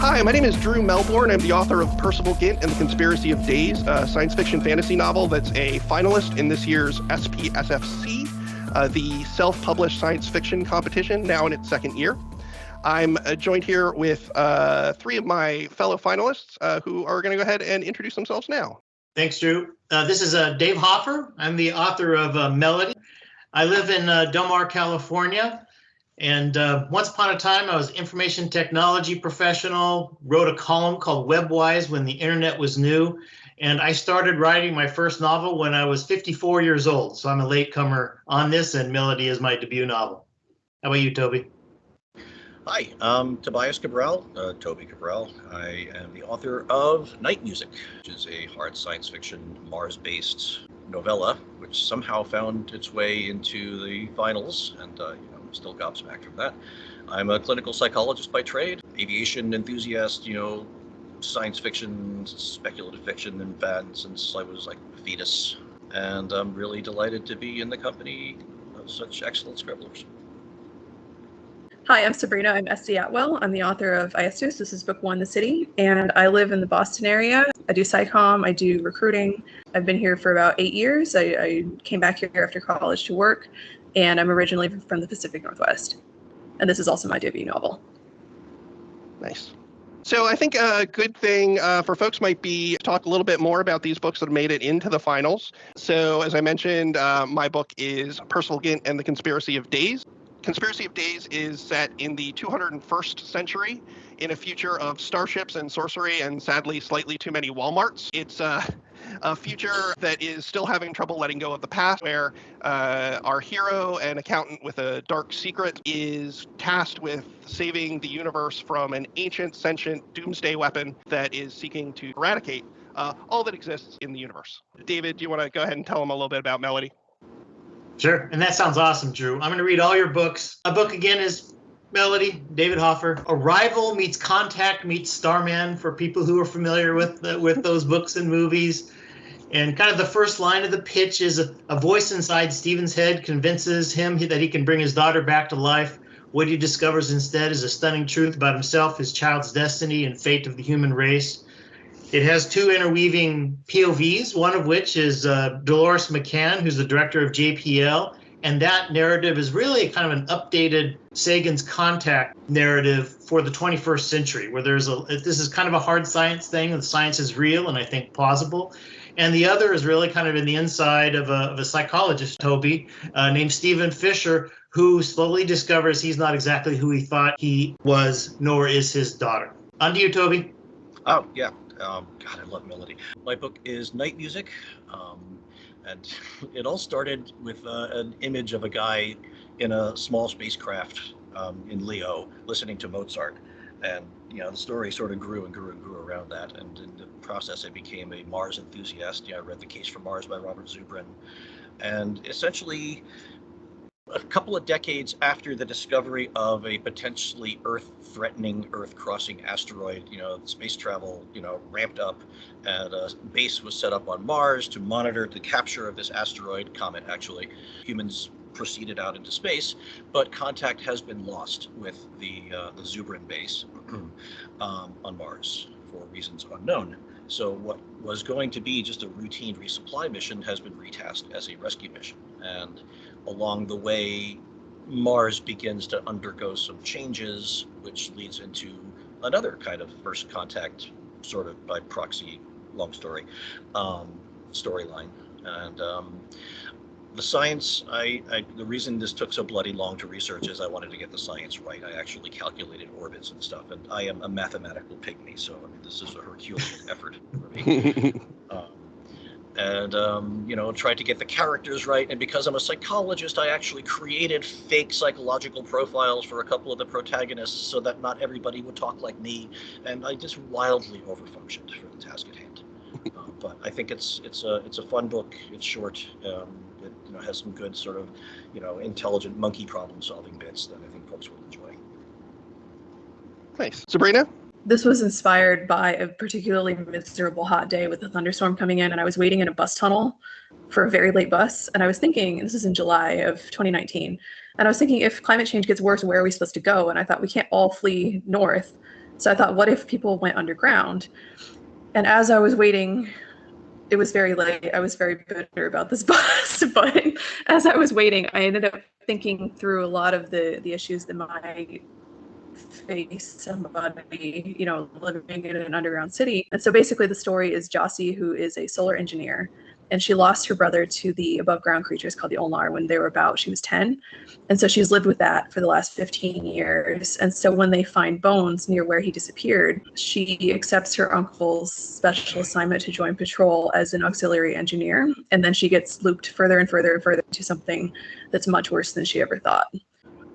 Hi, my name is Drew Melbourne. I'm the author of PERCIVAL, GYNT, and the Conspiracy of Days, a science fiction fantasy novel that's a finalist in this year's SPSFC, the self-published science fiction competition, now in its second year. I'm joined here with three of my fellow finalists who are going to go ahead and introduce themselves now. Thanks, Drew. This is Dave Hoffer. I'm the author of Melody. I live in Del Mar, California. And once upon a time, I was an information technology professional, wrote a column called WebWise when the internet was new. And I started writing my first novel when I was 54 years old. So I'm a latecomer on this, and Melody is my debut novel. How about you, Toby? Hi, I'm Tobias Cabral, Toby Cabral. I am the author of Night Music, which is a hard science fiction Mars-based novella, which somehow found its way into the finals, and still gobsmacked from that. I'm a clinical psychologist by trade, aviation enthusiast, science fiction, speculative fiction, and fan since I was like a fetus, and I'm really delighted to be in the company of such excellent scribblers. Hi, I'm Sabrina. I'm SD Attwell. I'm the author of AESTUS. This is book 1, The City, and I live in the Boston area. I do psychom, I do recruiting. I've been here for about 8 years. I came back here after college to work, and I'm originally from the Pacific Northwest. And this is also my debut novel. Nice. So I think a good thing for folks might be to talk a little bit more about these books that have made it into the finals. So as I mentioned, my book is PERCIVAL, GYNT, and the Conspiracy of Days. Conspiracy of Days is set in the 201st century in a future of starships and sorcery and sadly slightly too many Walmarts. It's a future that is still having trouble letting go of the past, where our hero, an accountant with a dark secret, is tasked with saving the universe from an ancient sentient doomsday weapon that is seeking to eradicate all that exists in the universe. David, do you want to go ahead and tell them a little bit about Melody? Sure, and that sounds awesome, Drew. I'm going to read all your books. My book, again, is Melody, David Hoffer. Arrival meets Contact meets Starman, for people who are familiar with those books and movies. And kind of the first line of the pitch is a voice inside Stephen's head convinces him that he can bring his daughter back to life. What he discovers instead is a stunning truth about himself, his child's destiny, and fate of the human race. It has two interweaving POVs, one of which is Dolores McCann, who's the director of JPL. And that narrative is really kind of an updated Sagan's Contact narrative for the 21st century, where this is kind of a hard science thing, and the science is real and I think plausible. And the other is really kind of in the inside of a psychologist, Toby, named Stephen Fisher, who slowly discovers he's not exactly who he thought he was, nor is his daughter. On to you, Toby. Oh, yeah. God, I love Melody. My book is Night Music, and it all started with an image of a guy in a small spacecraft in Leo listening to Mozart. And, the story sort of grew and grew and grew around that. And in the process, I became a Mars enthusiast. I read The Case for Mars by Robert Zubrin. And essentially, a couple of decades after the discovery of a potentially Earth-threatening, Earth-crossing asteroid, space travel, ramped up, and a base was set up on Mars to monitor the capture of this asteroid, comet actually. Humans proceeded out into space, but contact has been lost with the Zubrin base on Mars for reasons unknown. So what was going to be just a routine resupply mission has been retasked as a rescue mission. And along the way, Mars begins to undergo some changes, which leads into another kind of first contact, sort of by proxy, long story, storyline. And the science, the reason this took so bloody long to research is I wanted to get the science right. I actually calculated orbits and stuff, and I am a mathematical pygmy, so this is a Herculean effort for me. Tried to get the characters right, and because I'm a psychologist, I actually created fake psychological profiles for a couple of the protagonists so that not everybody would talk like me, and I just wildly overfunctioned for the task at hand. But I think it's a fun book. It's short. It has some good sort of intelligent monkey problem solving bits that I think folks will enjoy. Nice. Sabrina? This was inspired by a particularly miserable hot day with a thunderstorm coming in, and I was waiting in a bus tunnel for a very late bus. And I was thinking, this is in July of 2019, and I was thinking, if climate change gets worse, where are we supposed to go? And I thought, we can't all flee north. So I thought, what if people went underground? And as I was waiting, it was very late. I was very bitter about this bus, but as I was waiting, I ended up thinking through a lot of the issues that might face somebody, living in an underground city. And so basically the story is Jossie, who is a solar engineer, and she lost her brother to the above ground creatures called the Olnar when she was 10. And so she's lived with that for the last 15 years. And so when they find bones near where he disappeared, she accepts her uncle's special assignment to join patrol as an auxiliary engineer. And then she gets looped further and further and further to something that's much worse than she ever thought.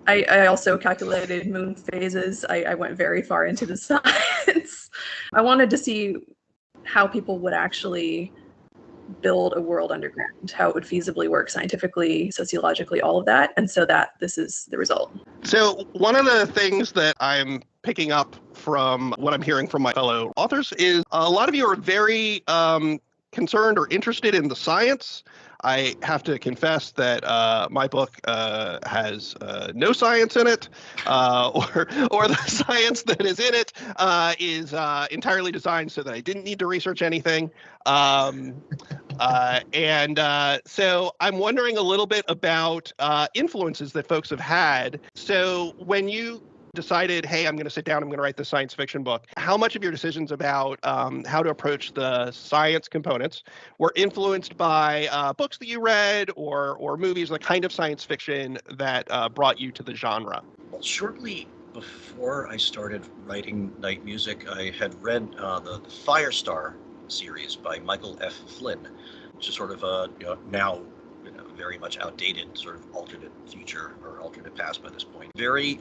I also calculated moon phases. I went very far into the science. I wanted to see how people would actually build a world underground, how it would feasibly work scientifically, sociologically, all of that. And so this is the result. So one of the things that I'm picking up from what I'm hearing from my fellow authors is a lot of you are very concerned or interested in the science. I have to confess that my book has no science in it, or the science that is in it is entirely designed so that I didn't need to research anything. So I'm wondering a little bit about influences that folks have had. So when you decided, hey, I'm going to sit down, I'm going to write this science fiction book, how much of your decisions about how to approach the science components were influenced by books that you read or movies, the kind of science fiction that brought you to the genre? Well, shortly before I started writing Night Music, I had read the Firestar series by Michael F. Flynn, which is sort of a now very much outdated sort of alternate future or alternate past by this point. Very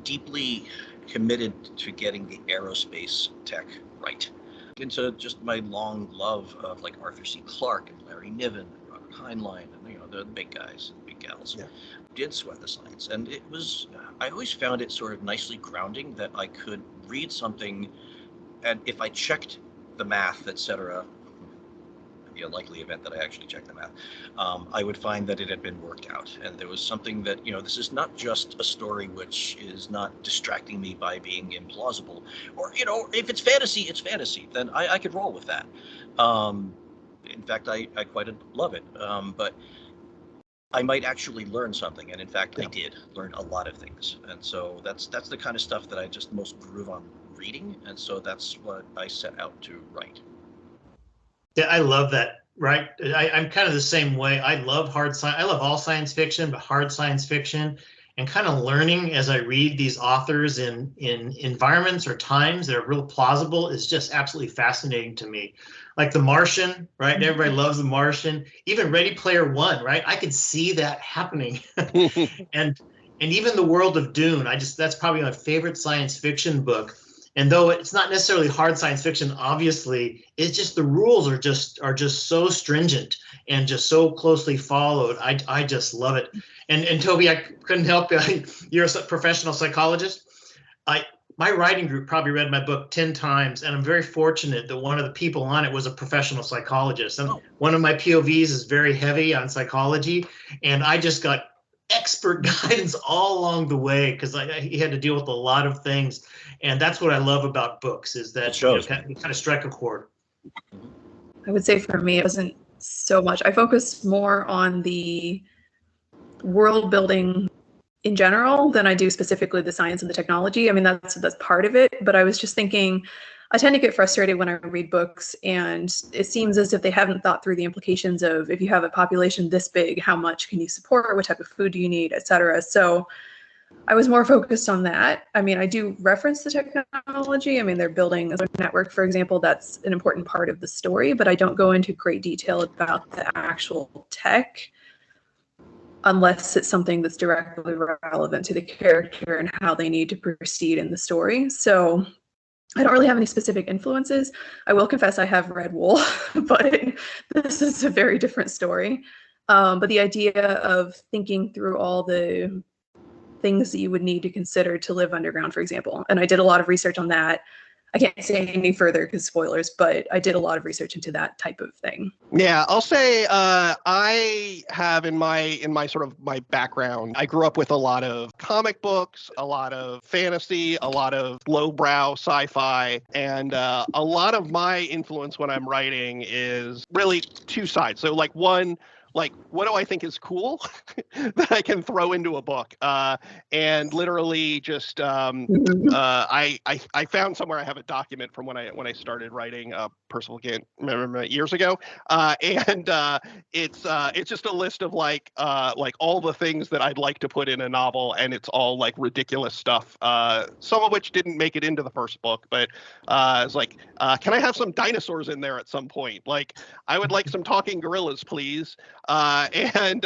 deeply committed to getting the aerospace tech right. Into just my long love of like Arthur C. Clarke and Larry Niven and Robert Heinlein and the big guys and big gals. Yeah. Did sweat the science, and it was I always found it sort of nicely grounding that I could read something, and if I checked the math, etc., the unlikely event that I actually checked the math, I would find that it had been worked out. And there was something that, this is not just a story which is not distracting me by being implausible. Or, if it's fantasy, it's fantasy. Then I could roll with that. In fact, I quite love it. But I might actually learn something. And in fact, I did learn a lot of things. And so that's the kind of stuff that I just most groove on reading. And so that's what I set out to write. Yeah, I love that. Right. I'm kind of the same way. I love hard science. I love all science fiction, but hard science fiction, and kind of learning as I read these authors in environments or times that are real plausible is just absolutely fascinating to me. Like The Martian, right? Mm-hmm. Everybody loves The Martian. Even Ready Player One, right? I could see that happening. and even The World of Dune. That's probably my favorite science fiction book. And though it's not necessarily hard science fiction, obviously, it's just the rules are just so stringent and just so closely followed. I just love it. And Toby, I couldn't help you. You're a professional psychologist. My writing group probably read my book 10 times, and I'm very fortunate that one of the people on it was a professional psychologist. And one of my POVs is very heavy on psychology, and I just got expert guidance all along the way because he had to deal with a lot of things. And that's what I love about books is that you kind of strike a chord. I would say for me, it wasn't so much. I focused more on the world building in general than I do specifically the science and the technology. I mean, that's part of it. But I was just thinking, I tend to get frustrated when I read books, and it seems as if they haven't thought through the implications of if you have a population this big, how much can you support? What type of food do you need, et cetera. So I was more focused on that. I mean, I do reference the technology. I mean, they're building a network, for example. That's an important part of the story, but I don't go into great detail about the actual tech unless it's something that's directly relevant to the character and how they need to proceed in the story. So I don't really have any specific influences. I will confess I have read Wool, but this is a very different story. But the idea of thinking through all the things that you would need to consider to live underground, for example, and I did a lot of research on that. I can't say any further because spoilers, but I did a lot of research into that type of thing. Yeah, I'll say I have in my sort of my background, I grew up with a lot of comic books, a lot of fantasy, a lot of lowbrow sci-fi, and a lot of my influence when I'm writing is really two sides. So like one, like what do I think is cool that I can throw into a book, and literally just I found somewhere I have a document from when I started writing PERCIVAL GYNT years ago, and it's just a list of like all the things that I'd like to put in a novel, and it's all like ridiculous stuff. Some of which didn't make it into the first book, but it's like, can I have some dinosaurs in there at some point? Like, I would like some talking gorillas, please. And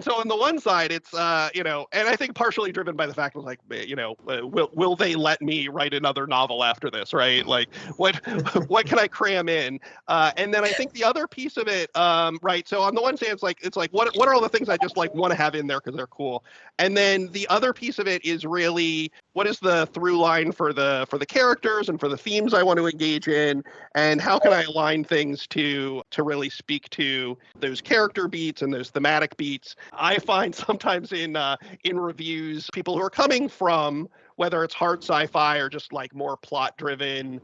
so on the one side, it's and I think partially driven by the fact of like, will they let me write another novel after this, right? Like, what can I cram in? And then I think the other piece of it, right? So on the one hand, it's like what are all the things I just like want to have in there because they're cool, and then the other piece of it is really what is the through line for the characters and for the themes I want to engage in, and how can I align things to really speak to those character beats and those thematic beats. I find sometimes in reviews, people who are coming from whether it's hard sci-fi or just like more plot driven,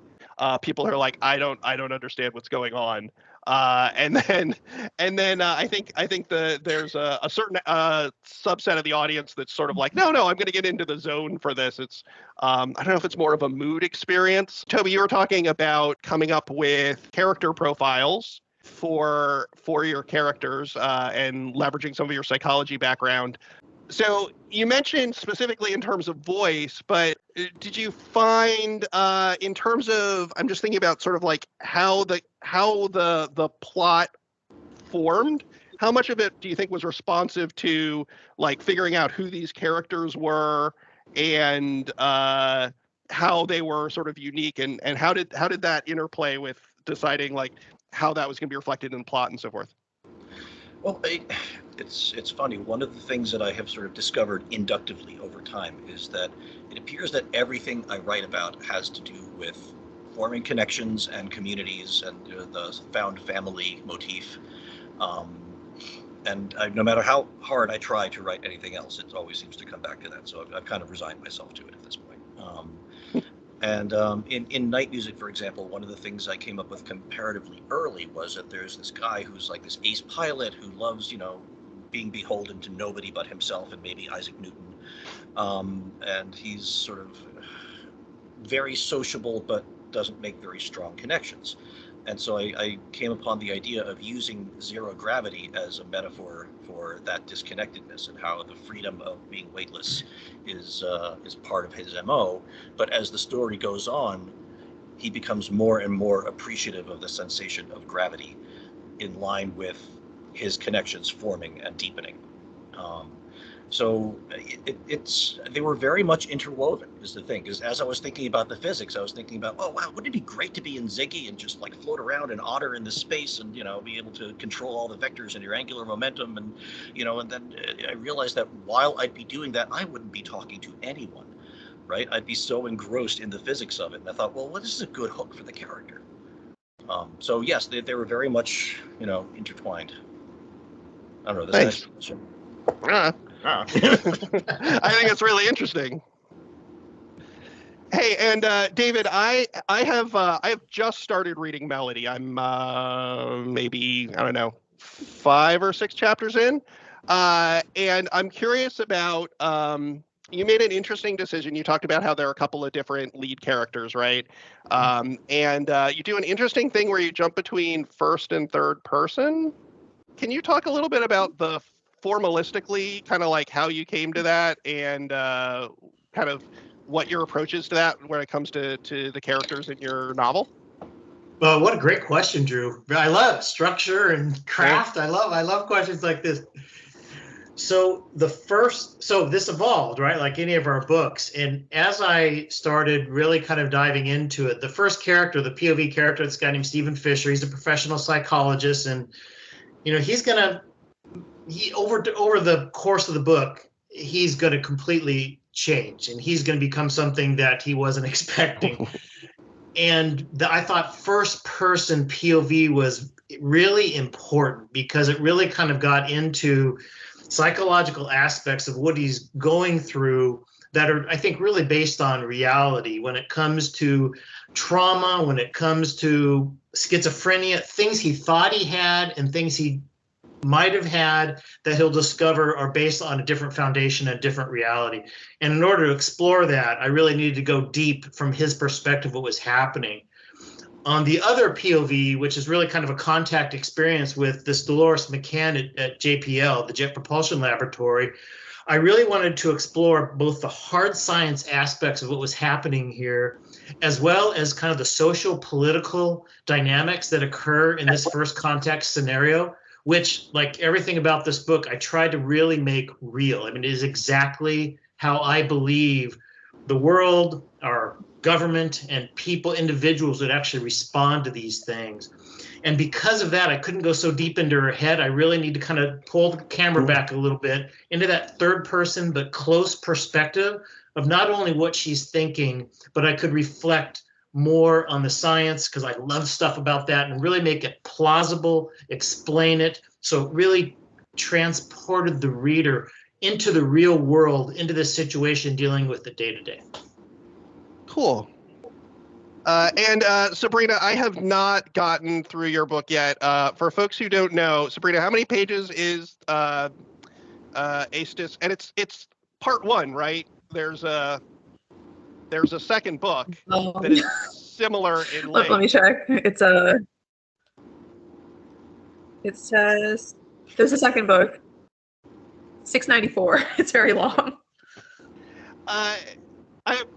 people are like, I don't understand what's going on. And then I think there's a certain subset of the audience that's sort of like, no, I'm going to get into the zone for this. It's I don't know if it's more of a mood experience. Toby, you were talking about coming up with character profiles for your characters and leveraging some of your psychology background. So you mentioned specifically in terms of voice, but did you find in terms of, I'm just thinking about sort of like how the plot formed, how much of it do you think was responsive to like figuring out who these characters were and how they were sort of unique, and how did that interplay with deciding like how that was going to be reflected in the plot and so forth? Well, it's funny. One of the things that I have sort of discovered inductively over time is that it appears that everything I write about has to do with forming connections and communities and the found family motif. And no matter how hard I try to write anything else, it always seems to come back to that. So I've kind of resigned myself to it at this point. And in Night Music, for example, one of the things I came up with comparatively early was that there's this guy who's like this ace pilot who loves, being beholden to nobody but himself and maybe Isaac Newton. And he's sort of very sociable, but doesn't make very strong connections. And so I came upon the idea of using zero gravity as a metaphor for that disconnectedness and how the freedom of being weightless is part of his MO. But as the story goes on, he becomes more and more appreciative of the sensation of gravity in line with his connections forming and deepening. So they were very much interwoven, is the thing. Because as I was thinking about the physics, I was thinking about, oh wow, wouldn't it be great to be in Ziggy and just like float around and otter in the space and be able to control all the vectors and your angular momentum and and then I realized that while I'd be doing that, I wouldn't be talking to anyone, right? I'd be so engrossed in the physics of it, and I thought, well, what is a good hook for the character? So yes, they were very much intertwined. I don't know. That's Thanks. I think it's really interesting. Hey, and David, I have just started reading Melody. I'm maybe, I don't know, 5 or 6 chapters in, and I'm curious about. You made an interesting decision. You talked about how there are a couple of different lead characters, right? And you do an interesting thing where you jump between first and third person. Can you talk a little bit about the formalistically, kind of like how you came to that and kind of what your approach is to that when it comes to the characters in your novel? Well, what a great question, Drew. I love structure and craft. I love questions like this. So this evolved, right? Like any of our books. And as I started really kind of diving into it, the first character, the POV character, this guy named Stephen Fisher, he's a professional psychologist. And, over the course of the book, he's going to completely change and he's going to become something that he wasn't expecting. I thought first person POV was really important because it really kind of got into psychological aspects of what he's going through that are, I think, really based on reality when it comes to trauma, when it comes to schizophrenia, things he thought he had and things he might have had that he'll discover are based on a different foundation, a different reality. And in order to explore that, I really needed to go deep from his perspective, what was happening. On the other POV, which is really kind of a contact experience with this Dolores McCann at JPL, the Jet Propulsion Laboratory, I really wanted to explore both the hard science aspects of what was happening here, as well as kind of the social political dynamics that occur in this first contact scenario, which, like everything about this book, I tried to really make real. I mean, it is exactly how I believe the world, our government, and people, individuals would actually respond to these things. And because of that, I couldn't go so deep into her head. I really need to kind of pull the camera back a little bit into that third person, but close perspective of not only what she's thinking, but I could reflect more on the science because I love stuff about that and really make it plausible, explain it. So it really transported the reader into the real world, into the situation, dealing with the day-to-day. Cool. And Sabrina, I have not gotten through your book yet. For folks who don't know, Sabrina, how many pages is AESTUS? And it's part one, right? There's a second book that is similar in length. Let me check. It says there's a second book. 694. It's very long.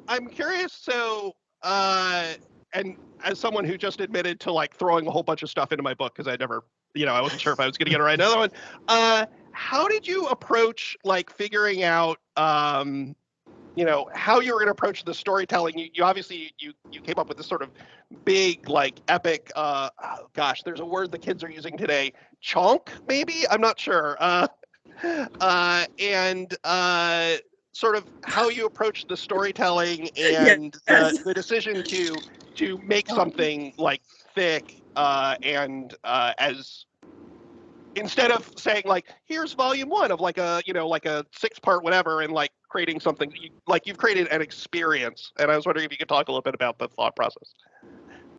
I'm curious. So, and as someone who just admitted to like throwing a whole bunch of stuff into my book because I never, I wasn't sure if I was going to get to write another one. How did you approach like figuring out, how you were going to approach the storytelling? You obviously you came up with this sort of big, like epic. There's a word the kids are using today. Chonk, maybe? I'm not sure. And sort of how you approach the storytelling and the decision to make something like thick and as instead of saying like here's volume one of like a 6-part whatever and like creating something you've created an experience. And I was wondering if you could talk a little bit about the thought process.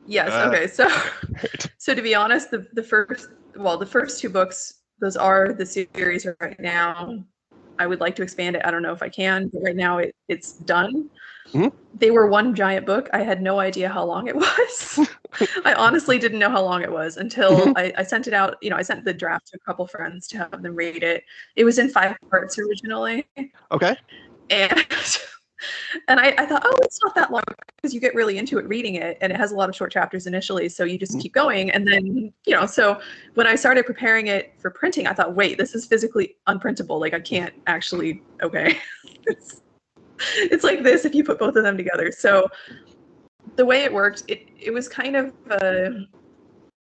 Yes. Okay. So to be honest, the first two books, those are the series right now. I would like to expand it. I don't know if I can, but right now it's done. Mm-hmm. They were one giant book. I had no idea how long it was. I honestly didn't know how long it was until I sent it out. I sent the draft to a couple friends to have them read it. It was in 5 parts originally. Okay. And I thought, it's not that long because you get really into it reading it, and it has a lot of short chapters initially, so you just keep going. And then, so when I started preparing it for printing, I thought, wait, this is physically unprintable. Like I can't actually, it's like this if you put both of them together. So the way it worked, it was kind of,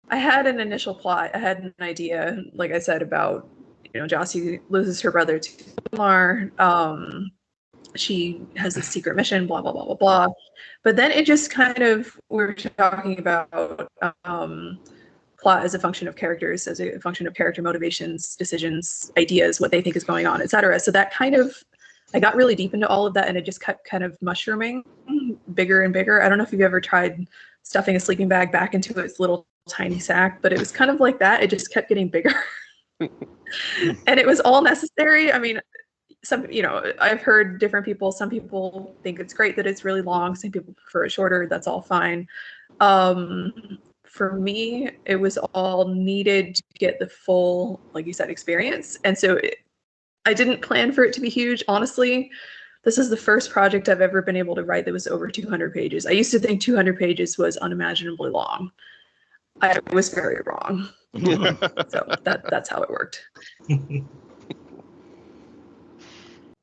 I had an initial plot. I had an idea, like I said, about, Jossie loses her brother to Lamar. She has a secret mission, blah, blah, blah, blah, blah. But then it just kind of, we're talking about plot as a function of characters, as a function of character motivations, decisions, ideas, what they think is going on, etc. So that kind of, I got really deep into all of that, and it just kept kind of mushrooming bigger and bigger. I don't know if you've ever tried stuffing a sleeping bag back into its little tiny sack, but it was kind of like that. It just kept getting bigger. And it was all necessary. I mean, I've heard different people. Some people think it's great that it's really long. Some people prefer it shorter. That's all fine. For me, it was all needed to get the full, like you said, experience. And so I didn't plan for it to be huge. Honestly, this is the first project I've ever been able to write that was over 200 pages. I used to think 200 pages was unimaginably long. I was very wrong. So that's how it worked.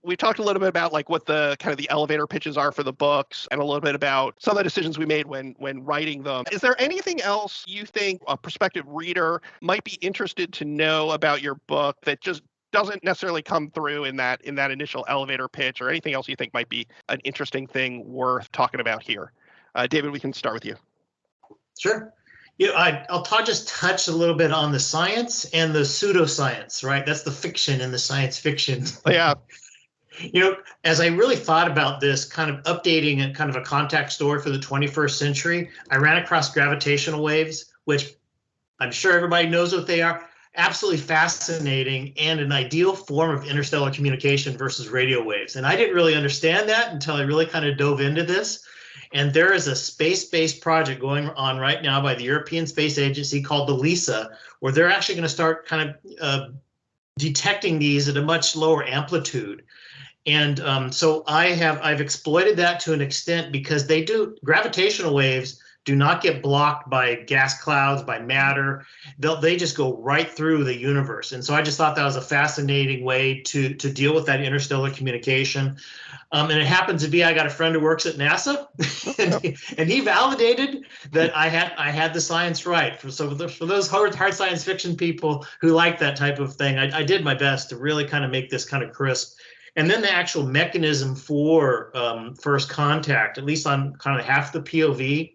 We talked a little bit about like what the kind of the elevator pitches are for the books and a little bit about some of the decisions we made when writing them. Is there anything else you think a prospective reader might be interested to know about your book that just doesn't necessarily come through in that initial elevator pitch, or anything else you think might be an interesting thing worth talking about here? David, we can start with you. Sure. I'll just touch a little bit on the science and the pseudoscience, right? That's the fiction and the science fiction. Yeah. As I really thought about this, kind of updating a kind of a contact story for the 21st century, I ran across gravitational waves, which I'm sure everybody knows what they are. Absolutely fascinating and an ideal form of interstellar communication versus radio waves. And I didn't really understand that until I really kind of dove into this. And there is a space-based project going on right now by the European Space Agency called the LISA, where they're actually going to start kind of detecting these at a much lower amplitude. And so I've exploited that to an extent because gravitational waves do not get blocked by gas clouds, by matter. They just go right through the universe. And so I just thought that was a fascinating way to deal with that interstellar communication. And it happens to be I got a friend who works at NASA, and he validated that I had the science right. For those hard science fiction people who like that type of thing, I did my best to really kind of make this kind of crisp. And then the actual mechanism for first contact, at least on kind of half the POV,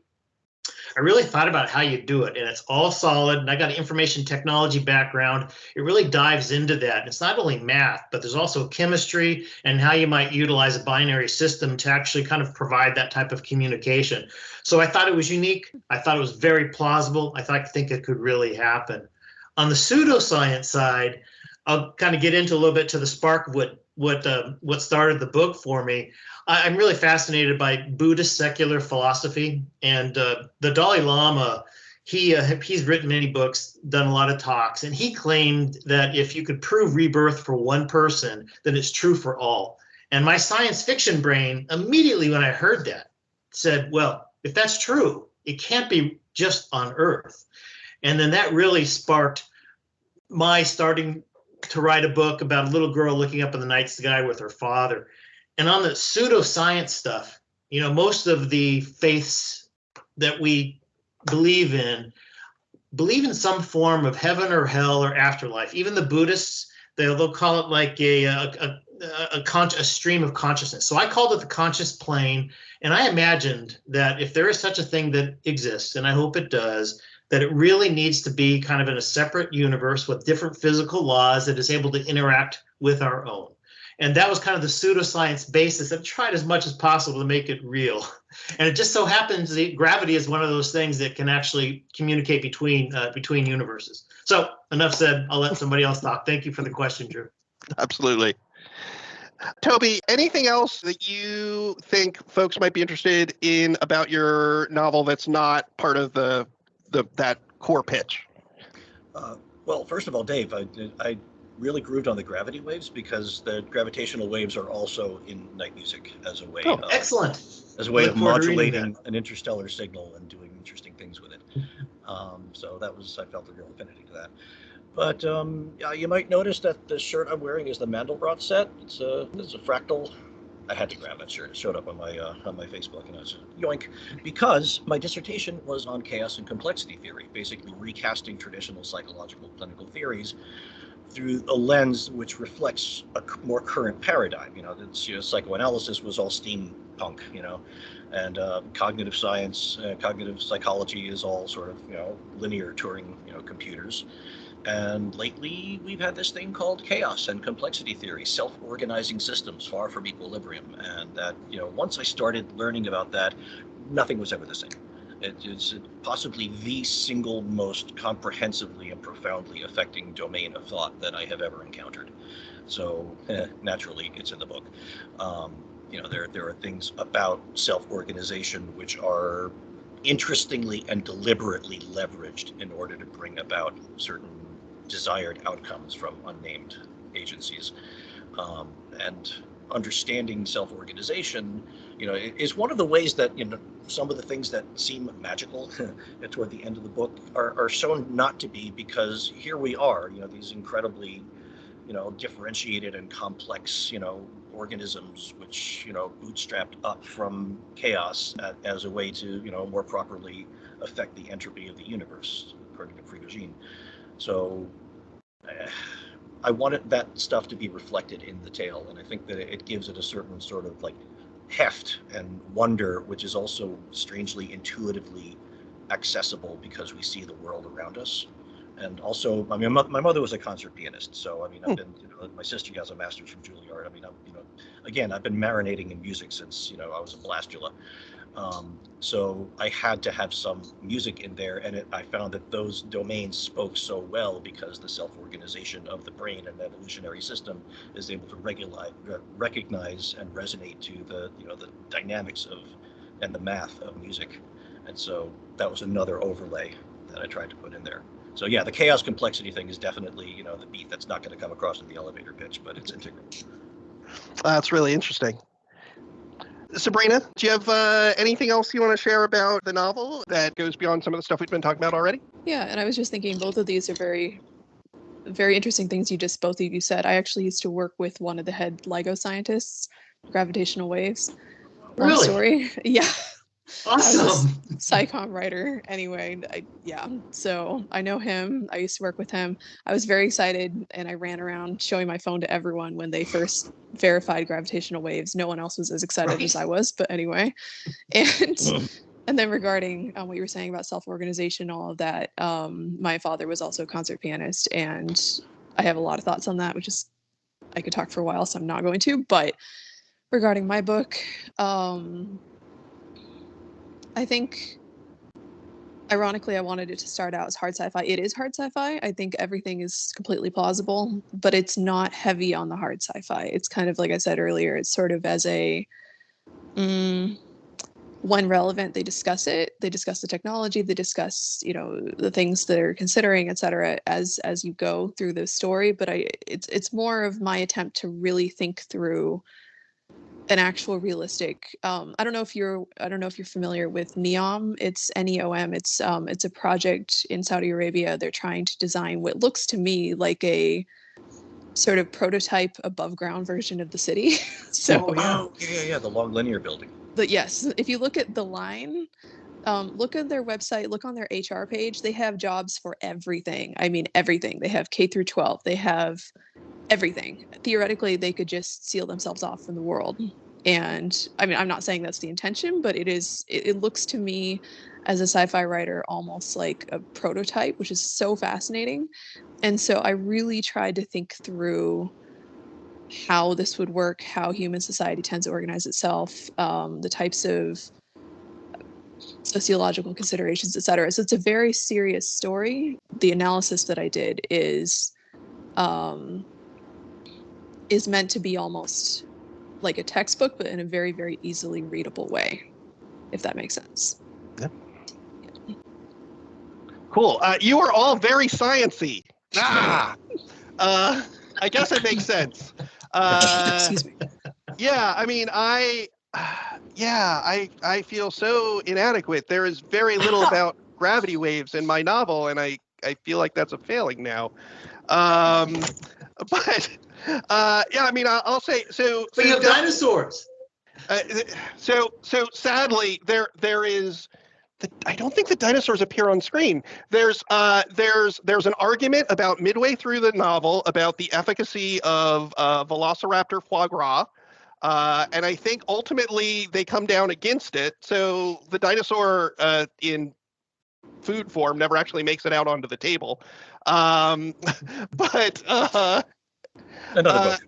I really thought about how you do it, and it's all solid. And I got an information technology background. It really dives into that. And it's not only math, but there's also chemistry and how you might utilize a binary system to actually kind of provide that type of communication. So I thought it was unique. I thought it was very plausible. I think it could really happen. On the pseudoscience side, I'll kind of get into a little bit to the spark of what started the book for me. I'm really fascinated by Buddhist secular philosophy, and the Dalai Lama, he's written many books, done a lot of talks, and he claimed that if you could prove rebirth for one person, then it's true for all. And my science fiction brain, immediately when I heard that, said, well, if that's true, it can't be just on Earth. And then that really sparked my starting to write a book about a little girl looking up in the night sky with her father. And on the pseudoscience stuff, most of the faiths that we believe in some form of heaven or hell or afterlife. Even the Buddhists, they'll call it like a stream of consciousness. So I called it the conscious plane. And I imagined that if there is such a thing that exists, and I hope it does, that it really needs to be kind of in a separate universe with different physical laws that is able to interact with our own. And that was kind of the pseudoscience basis. I've tried as much as possible to make it real. And it just so happens that gravity is one of those things that can actually communicate between universes. So enough said. I'll let somebody else talk. Thank you for the question, Drew. Absolutely. Toby, anything else that you think folks might be interested in about your novel that's not part of that core pitch? Well, first of all, Dave, I really grooved on the gravity waves because the gravitational waves are also in night music as a way excellent. As a way of modulating an interstellar signal and doing interesting things with it. So I felt a real affinity to that. But you might notice that the shirt I'm wearing is the Mandelbrot set. It's a fractal. I had to grab that shirt. It showed up on my Facebook, and I was yoink, because my dissertation was on chaos and complexity theory, basically recasting traditional psychological clinical theories through a lens which reflects a more current paradigm. Psychoanalysis was all steampunk, and cognitive science, cognitive psychology is all sort of, linear Turing, computers. And lately, we've had this thing called chaos and complexity theory, self-organizing systems far from equilibrium. And that, once I started learning about that, nothing was ever the same. It's possibly the single most comprehensively and profoundly affecting domain of thought that I have ever encountered. So naturally, it's in the book. There are things about self-organization which are interestingly and deliberately leveraged in order to bring about certain desired outcomes from unnamed agencies. And understanding self-organization, is one of the ways that, some of the things that seem magical toward the end of the book are shown not to be, because here we are, these incredibly, differentiated and complex, organisms which, bootstrapped up from chaos as a way to, more properly affect the entropy of the universe, according to Frigogine. So I wanted that stuff to be reflected in the tale, and I think that it gives it a certain sort of like heft and wonder, which is also strangely intuitively accessible because we see the world around us. And also, I mean, my mother was a concert pianist, so I mean, I've been, my sister has a master's from Juilliard. I mean, again, I've been marinating in music since, I was a blastula. So I had to have some music in there, and I found that those domains spoke so well because the self-organization of the brain and that evolutionary system is able to recognize and resonate to the dynamics of and the math of music. And so that was another overlay that I tried to put in there. So yeah, the chaos complexity thing is definitely, the beat that's not going to come across in the elevator pitch, but it's integral. That's really interesting. Sabrina, do you have anything else you want to share about the novel that goes beyond some of the stuff we've been talking about already? Yeah, and I was just thinking both of these are very, very interesting things both of you said. I actually used to work with one of the head LIGO scientists, gravitational waves. Really? Long story. Yeah. Awesome. SciComm writer anyway. So I know him. I used to work with him. I was very excited, and I ran around showing my phone to everyone when they first verified gravitational waves. No one else was as excited as I was, but anyway. And then regarding what you were saying about self-organization, all of that, my father was also a concert pianist, and I have a lot of thoughts on that, which is I could talk for a while, so I'm not going to. But regarding my book, I think, ironically, I wanted it to start out as hard sci-fi. It is hard sci-fi. I think everything is completely plausible, but it's not heavy on the hard sci-fi. It's kind of, like I said earlier, it's sort of as a, when relevant, they discuss it. They discuss the technology. They discuss, the things they're considering, et cetera, as you go through the story. But it's more of my attempt to really think through an actual realistic. I don't know if you're familiar with NEOM. It's NEOM. It's a project in Saudi Arabia. They're trying to design what looks to me like a sort of prototype above ground version of the city. So yeah, the long linear building. But yes, if you look at the line, look at their website, look on their HR page. They have jobs for everything. I mean, everything. They have K through 12. They have everything. Theoretically, they could just seal themselves off from the world. And I mean, I'm not saying that's the intention, but it looks to me as a sci-fi writer almost like a prototype, which is so fascinating. And so I really tried to think through how this would work, how human society tends to organize itself, the types of sociological considerations, et cetera. So it's a very serious story. The analysis that I did is meant to be almost like a textbook, but in a very, very easily readable way, if that makes sense. Yeah. Cool. You are all very sciencey. I guess it makes sense. Excuse me. Yeah, I mean, I feel so inadequate. There is very little about gravity waves in my novel, and I feel like that's a failing now. But yeah, I mean, I'll say so. But you have dinosaurs. So sadly, there is. I don't think the dinosaurs appear on screen. There's an argument about midway through the novel about the efficacy of Velociraptor foie gras, and I think ultimately they come down against it. So the dinosaur in food form never actually makes it out onto the table. But Another book.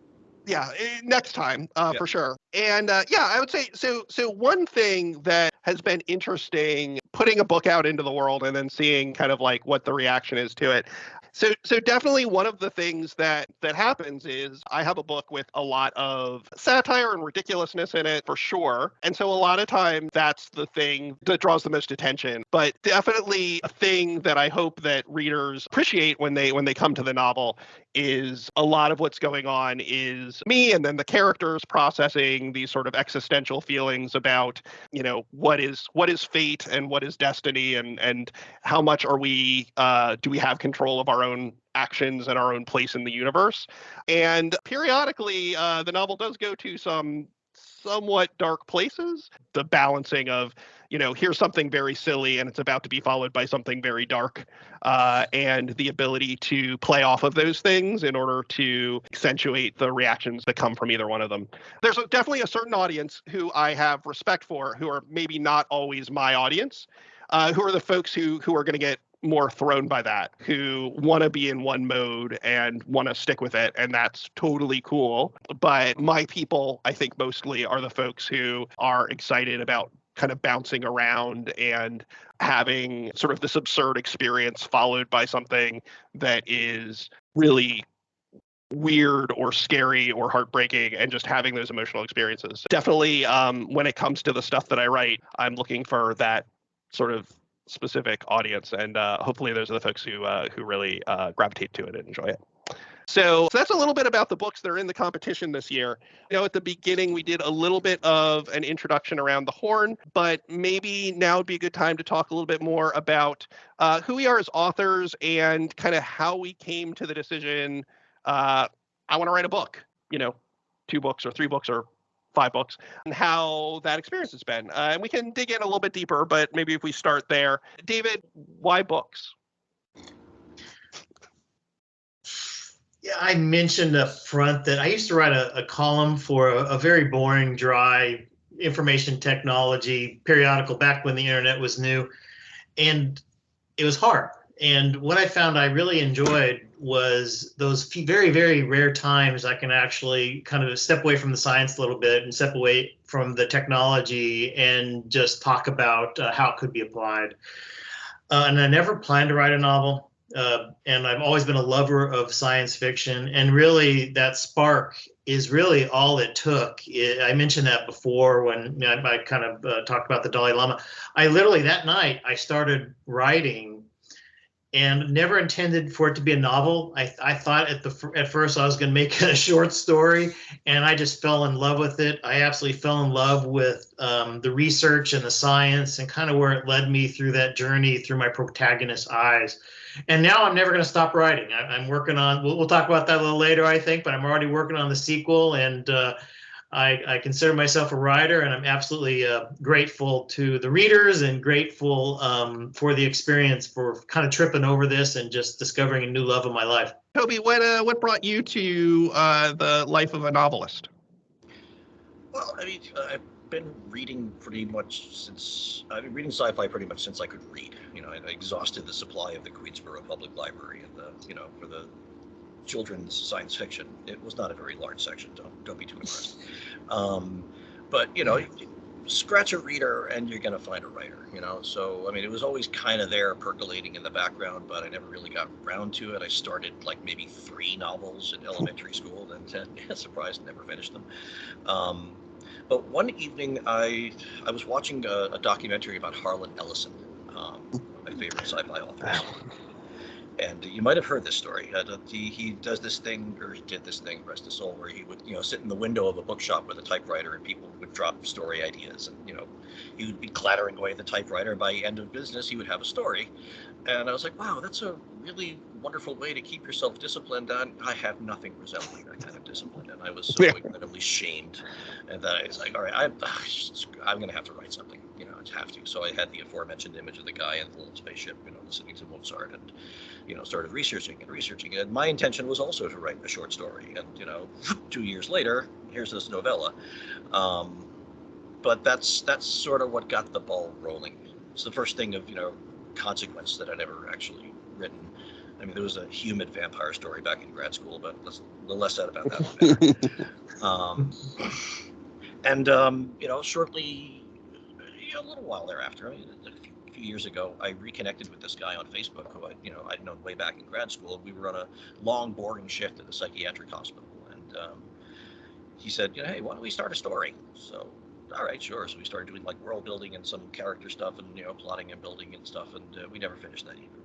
Yeah, next time for sure. And I would say so one thing that has been interesting, putting a book out into the world and then seeing kind of like what the reaction is to it. So definitely one of the things that happens is I have a book with a lot of satire and ridiculousness in it for sure. And so a lot of time that's the thing that draws the most attention. But definitely a thing that I hope that readers appreciate when they come to the novel is a lot of what's going on is me and then the characters processing these sort of existential feelings about, what is fate and what is destiny and how much are we do we have control of our own actions and our own place in the universe. And periodically the novel does go to some somewhat dark places. The balancing of, here's something very silly and it's about to be followed by something very dark, and the ability to play off of those things in order to accentuate the reactions that come from either one of them. There's definitely a certain audience who I have respect for, who are maybe not always my audience. who are the folks who are going to get more thrown by that, who want to be in one mode and want to stick with it, and that's totally cool. But my people, I think, mostly are the folks who are excited about kind of bouncing around and having sort of this absurd experience followed by something that is really weird or scary or heartbreaking, and just having those emotional experiences. Definitely, when it comes to the stuff that I write, I'm looking for that sort of specific audience, and hopefully those are the folks who really gravitate to it and enjoy it. So that's a little bit about the books that are in the competition this year. At the beginning, we did a little bit of an introduction around the horn, but maybe now would be a good time to talk a little bit more about who we are as authors and kind of how we came to the decision, I want to write a book, 2 books or 3 books or 5 books, and how that experience has been. And we can dig in a little bit deeper, but maybe if we start there. David, why books? Yeah, I mentioned up front that I used to write a column for a very boring, dry information technology periodical back when the internet was new, and it was hard. And what I found I really enjoyed was those few very, very rare times I can actually kind of step away from the science a little bit and step away from the technology and just talk about how it could be applied. And I never planned to write a novel. And I've always been a lover of science fiction. And really, that spark is really all it took. I mentioned that before when I kind of talked about the Dalai Lama. I literally, that night, I started writing and never intended for it to be a novel. I thought at first I was going to make it a short story, and I just fell in love with it. I absolutely fell in love with the research and the science and kind of where it led me through that journey through my protagonist's eyes. And now I'm never going to stop writing. I'm working on, we'll talk about that a little later, I think, but I'm already working on the sequel, and I consider myself a writer, and I'm absolutely grateful to the readers and grateful for the experience, for kind of tripping over this and just discovering a new love of my life. Toby, what brought you to the life of a novelist? Well, I mean, I've been reading I've been reading sci-fi pretty much since I could read. I exhausted the supply of the Queensborough Public Library and for the children's science fiction. It was not a very large section, don't be too impressed. But scratch a reader and you're going to find a writer, so I mean, it was always kind of there percolating in the background, but I never really got around to it. I started like maybe 3 novels in elementary school, then 10. Surprised, never finished them. But one evening I was watching a documentary about Harlan Ellison, my favorite sci-fi authors. And you might have heard this story. He does this thing, or he did this thing, rest his soul, where he would, sit in the window of a bookshop with a typewriter, and people would drop story ideas, and he would be clattering away at the typewriter. And by the end of business, he would have a story. And I was like, wow, that's a really wonderful way to keep yourself disciplined. And I have nothing resembling that kind of discipline, and I was so incredibly shamed. And then I was like, all right, I'm going to have to write something. I just have to. So I had the aforementioned image of the guy in the little spaceship, listening to Mozart, and started researching. And my intention was also to write a short story. And 2 years later, here's this novella. But that's sort of what got the ball rolling. It's the first thing of consequence that I'd ever actually written. I mean, there was a humid vampire story back in grad school, but a little less said about that one. Shortly, a little while thereafter, a few years ago, I reconnected with this guy on Facebook who I'd known way back in grad school. We were on a long, boring shift at a psychiatric hospital, and he said, hey, why don't we start a story? So, all right, sure. So we started doing like world building and some character stuff, and plotting and building and stuff, and we never finished that either.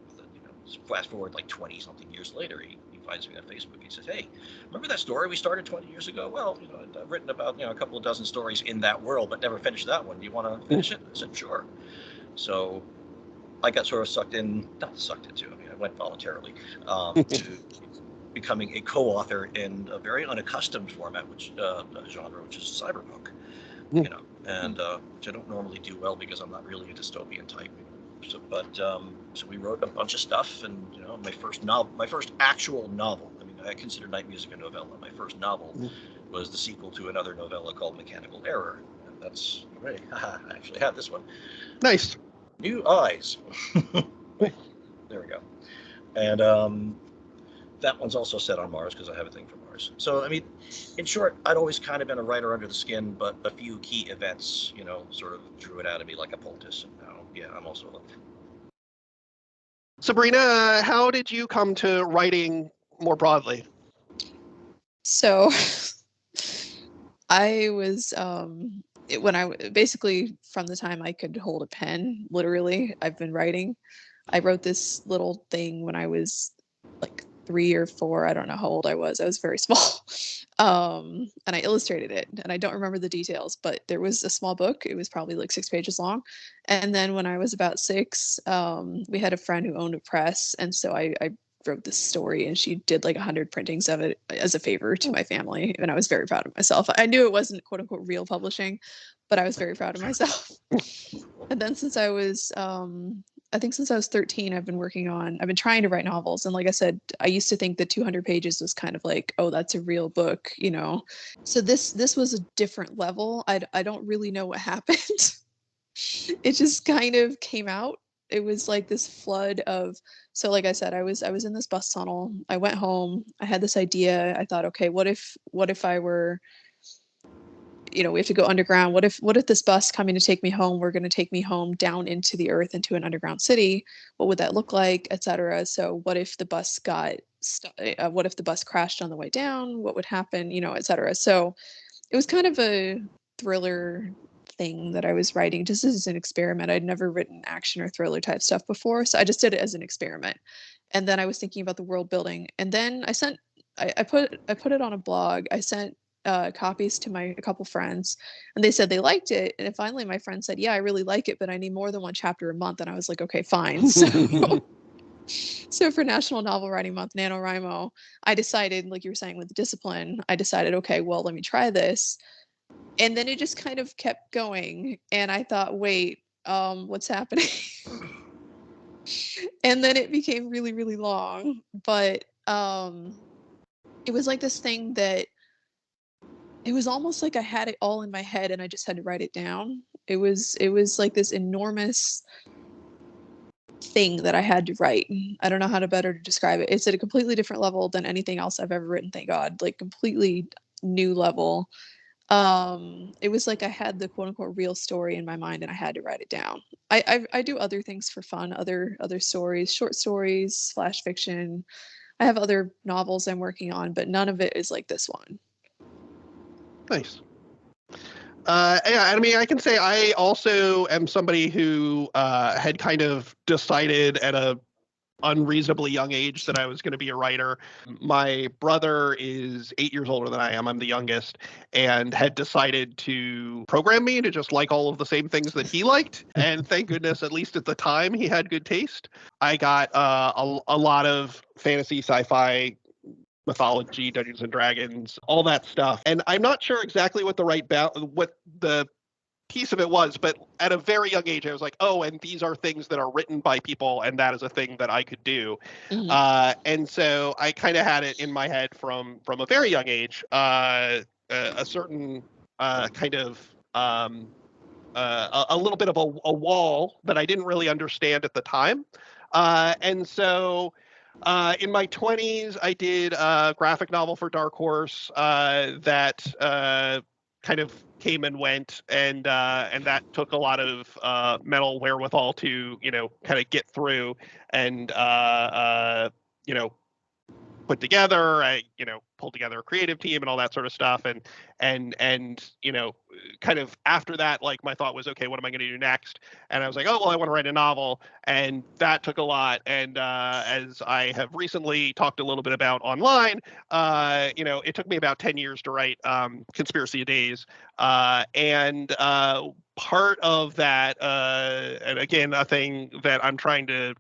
Fast forward like 20-something years later, he finds me on Facebook. He says, hey, remember that story we started 20 years ago? Well, I've written about a couple of dozen stories in that world, but never finished that one. Do you want to finish it? I said, sure. So I got sort of I went voluntarily to becoming a co-author in a very unaccustomed format, genre, which is cyberpunk. And which I don't normally do well because I'm not really a dystopian type. So we wrote a bunch of stuff, and my first actual novel. I mean, I consider Night Music a novella. My first novel was the sequel to another novella called Mechanical Error, and that's right. I actually have this one. Nice. New Eyes. There we go. And that one's also set on Mars because I have a thing for Mars. So, I mean, in short, I'd always kind of been a writer under the skin, but a few key events, sort of drew it out of me like a poultice. And now, yeah, I'm also a... Sabrina, how did you come to writing more broadly? So I was, basically from the time I could hold a pen, literally, I've been writing. I wrote this little thing when I was like 3 or 4. I don't know how old I was. I was very small. And I illustrated it, and I don't remember the details, but there was a small book. It was probably like 6 pages long. And then when I was about 6, we had a friend who owned a press. And so I wrote this story, and she did like 100 printings of it as a favor to my family. And I was very proud of myself. I knew it wasn't quote unquote real publishing, but I was very proud of myself. And then since I was, I think since I was 13, I've been trying to write novels. And like I said, I used to think that 200 pages was kind of like, oh, that's a real book, So this was a different level. I don't really know what happened. It just kind of came out. It was like this flood of, so like I said, I was in this bus tunnel. I went home. I had this idea. I thought, okay, what if I were, we have to go underground. What if this bus coming to take me home, we're going to take me home down into the earth, into an underground city? What would that look like, etc.? So what if the bus what if the bus crashed on the way down? What would happen, etc. So it was kind of a thriller thing that I was writing just as an experiment. I'd never written action or thriller type stuff before. So I just did it as an experiment. And then I was thinking about the world building. And then I put it on a blog. I sent copies to a couple friends, and they said they liked it. And finally my friend said, yeah, I really like it, but I need more than 1 chapter a month. And I was like, okay, fine. So for National Novel Writing Month, NaNoWriMo, I decided, like you were saying with the discipline, I decided, okay, well, let me try this. And then it just kind of kept going. And I thought, wait, what's happening? And then it became really, really long. But it was like this thing that it was almost like I had it all in my head and I just had to write it down. It was like this enormous thing that I had to write. I don't know how to better describe it. It's at a completely different level than anything else I've ever written, thank God. Like completely new level. It was like I had the quote unquote real story in my mind and I had to write it down. I do other things for fun, other stories, short stories, flash fiction. I have other novels I'm working on, but none of it is like this one. Nice. Yeah, I mean, I can say I also am somebody who had kind of decided at a unreasonably young age that I was going to be a writer. My brother is 8 years older than I am. I'm the youngest, and had decided to program me to just like all of the same things that he liked. And thank goodness, at least at the time, he had good taste. I got a lot of fantasy, sci-fi, mythology, Dungeons and Dragons, all that stuff. And I'm not sure exactly what what the piece of it was, but at a very young age, I was like, oh, and these are things that are written by people, and that is a thing that I could do. Mm-hmm. And so I kind of had it in my head from a very young age, a certain kind of a little bit of a wall that I didn't really understand at the time. And so in my 20s, I did a graphic novel for Dark Horse that kind of came and went, and that took a lot of mental wherewithal to kind of get through and put together. I pulled together a creative team and all that sort of stuff, and kind of after that, like, my thought was, okay, what am I going to do next? And I was like, oh, well, I want to write a novel, and that took a lot. And as I have recently talked a little bit about online, it took me about 10 years to write Conspiracy of Days, and part of that, and again, a thing that I'm trying to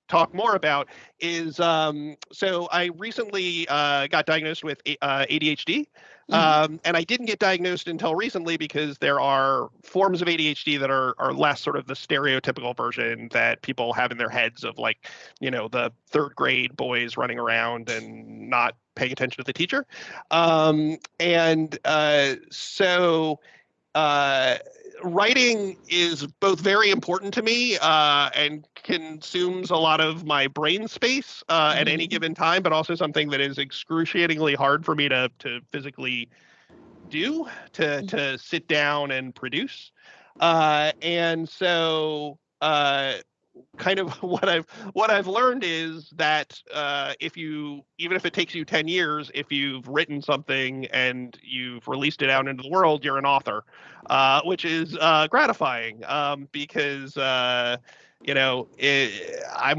talk more about is so I recently got diagnosed with ADHD, and I didn't get diagnosed until recently because there are forms of ADHD that are less sort of the stereotypical version that people have in their heads of, like, the third grade boys running around and not paying attention to the teacher, so writing is both very important to me and consumes a lot of my brain space at any given time, but also something that is excruciatingly hard for me to physically do, to sit down and produce. And so kind of what I've learned is that even if it takes you 10 years, if you've written something and you've released it out into the world, you're an author, which is gratifying because I'm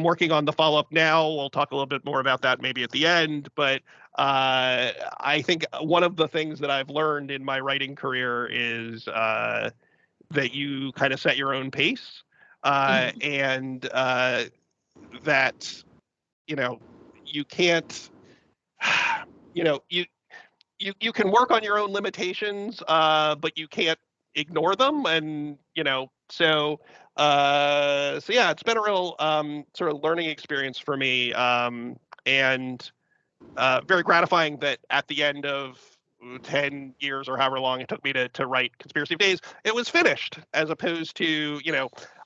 working on the follow-up now. We'll talk a little bit more about that maybe at the end, but I think one of the things that I've learned in my writing career is that you kind of set your own pace. And that you can't you can work on your own limitations, but you can't ignore them. And so yeah, it's been a real sort of learning experience for me, and very gratifying that at the end of 10 years or however long it took me to write Conspiracy of Days, it was finished, as opposed to,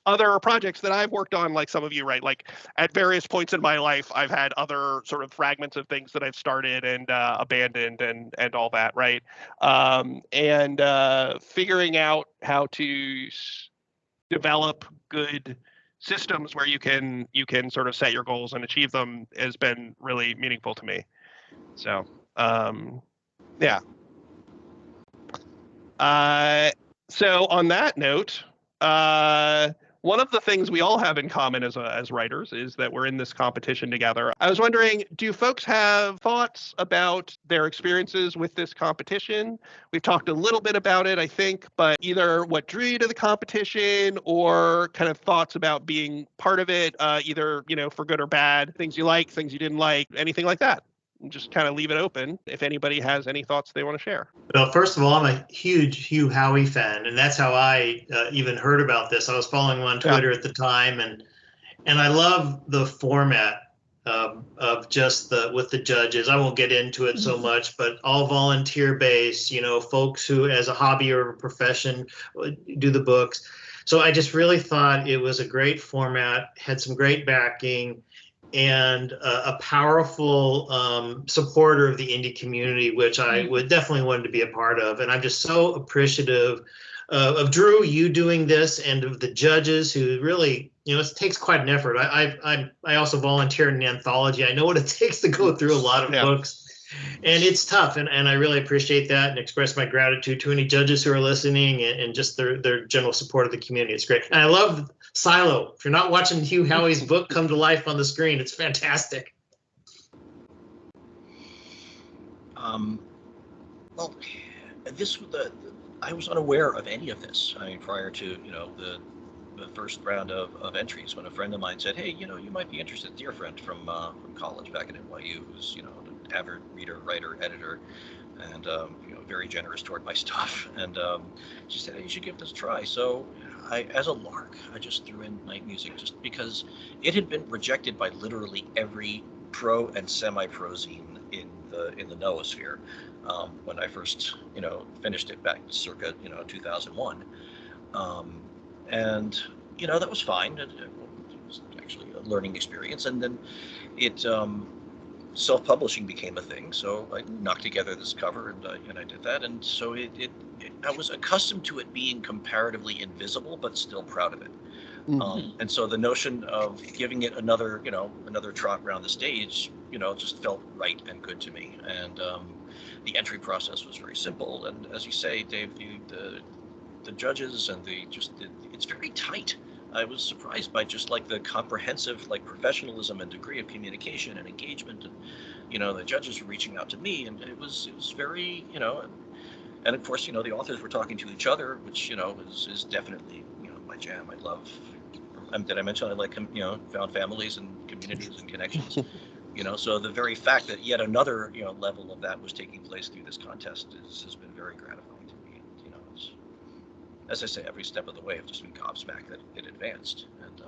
other projects that I've worked on, like some of you, right? Like at various points in my life, I've had other sort of fragments of things that I've started and abandoned and all that, right? And figuring out how to develop good systems where you can sort of set your goals and achieve them has been really meaningful to me. So, yeah. So on that note, one of the things we all have in common as writers is that we're in this competition together. I was wondering, do folks have thoughts about their experiences with this competition? We've talked a little bit about it, I think, but either what drew you to the competition or kind of thoughts about being part of it, either, for good or bad, things you like, things you didn't like, anything like that. Just kind of leave it open if anybody has any thoughts they want to share. Well, first of all, I'm a huge Hugh Howey fan, and that's how I even heard about this. I was following him on Twitter at the time, and I love the format of just with the judges. I won't get into it so much, but all volunteer based, folks who as a hobby or a profession do the books. So I just really thought it was a great format, had some great backing, and a powerful supporter of the indie community, which I would definitely want to be a part of. And I'm just so appreciative of Drew, you doing this, and of the judges who really, it takes quite an effort. I also volunteer in an anthology. I know what it takes to go through a lot of books, and it's tough. And I really appreciate that and express my gratitude to any judges who are listening and just their general support of the community. It's great. And I love Silo. If you're not watching Hugh Howey's book come to life on the screen, it's fantastic. Well, I was unaware of any of this. I mean, prior to the first round of entries, when a friend of mine said, "Hey, you might be interested." Dear friend from college back at NYU, who's an avid reader, writer, editor, and very generous toward my stuff. And she said, "Hey, you should give this a try." So as a lark, I just threw in night music just because it had been rejected by literally every pro and semi-pro zine in the noosphere when I first finished it back circa 2001, and that was fine. It was actually a learning experience, and then it self-publishing became a thing. So I knocked together this cover and I did that, and so I was accustomed to it being comparatively invisible, but still proud of it. And so the notion of giving it another trot around the stage, just felt right and good to me. And the entry process was very simple. And as you say, Dave, the judges and it's very tight. I was surprised by just like the comprehensive professionalism and degree of communication and engagement, and the judges were reaching out to me, and it was very, and of course, the authors were talking to each other, which is definitely my jam. I love. Did I mention I like found families and communities and connections? So the very fact that yet another level of that was taking place through this contest has been very gratifying to me. It's, as I say, every step of the way I've just been gobsmacked that it advanced, and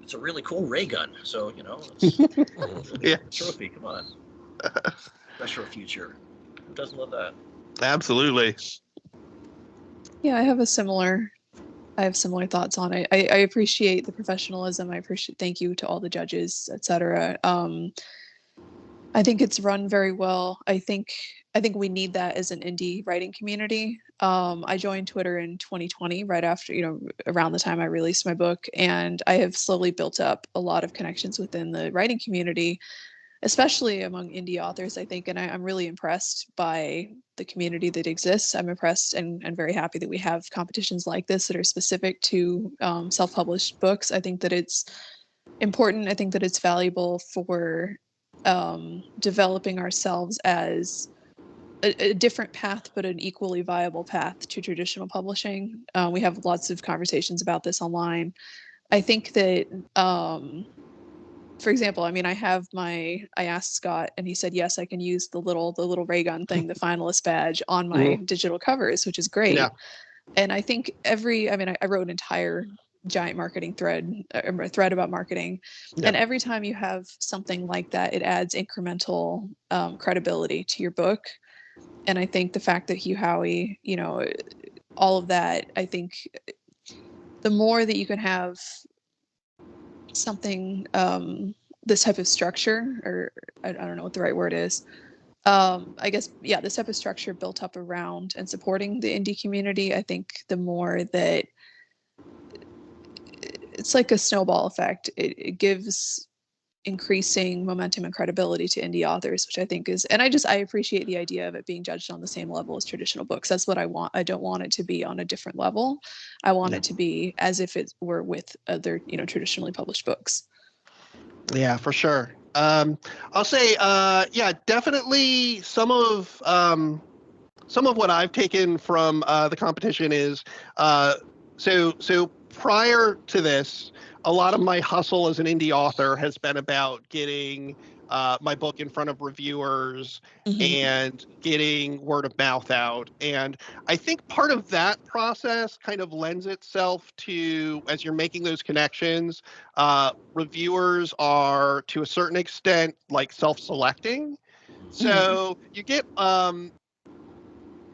it's a really cool ray gun. So it's trophy. Come on, retro future. Who doesn't love that? Absolutely. Yeah, I have similar thoughts on it. I appreciate the professionalism. Thank you to all the judges, etc. I think it's run very well. I think we need that as an indie writing community. I joined Twitter in 2020, right after, around the time I released my book, and I have slowly built up a lot of connections within the writing community, especially among indie authors, I think, and I'm really impressed by the community that exists. I'm impressed and very happy that we have competitions like this that are specific to self-published books. I think that it's important. I think that it's valuable for developing ourselves as a different path, but an equally viable path to traditional publishing. We have lots of conversations about this online. I think that, for example, I mean, I asked Scott and he said, yes, I can use the little ray gun thing, the finalist badge on my digital covers, which is great. Yeah. And I think I wrote an entire giant marketing thread, a thread about marketing. Yeah. And every time you have something like that, it adds incremental credibility to your book. And I think the fact that Hugh Howey, all of that, I think the more that you can have something, this type of structure, or I don't know what the right word is. I guess, yeah, this type of structure built up around and supporting the indie community, I think the more that it's like a snowball effect. It gives increasing momentum and credibility to indie authors, which I think is, and I appreciate the idea of it being judged on the same level as traditional books. That's what I want. I don't want it to be on a different level. I want it to be as if it were with other, traditionally published books. Yeah, for sure. I'll say, yeah, definitely some of what I've taken from the competition is, so prior to this, a lot of my hustle as an indie author has been about getting my book in front of reviewers and getting word of mouth out. And I think part of that process kind of lends itself to, as you're making those connections, reviewers are to a certain extent like self-selecting. So you get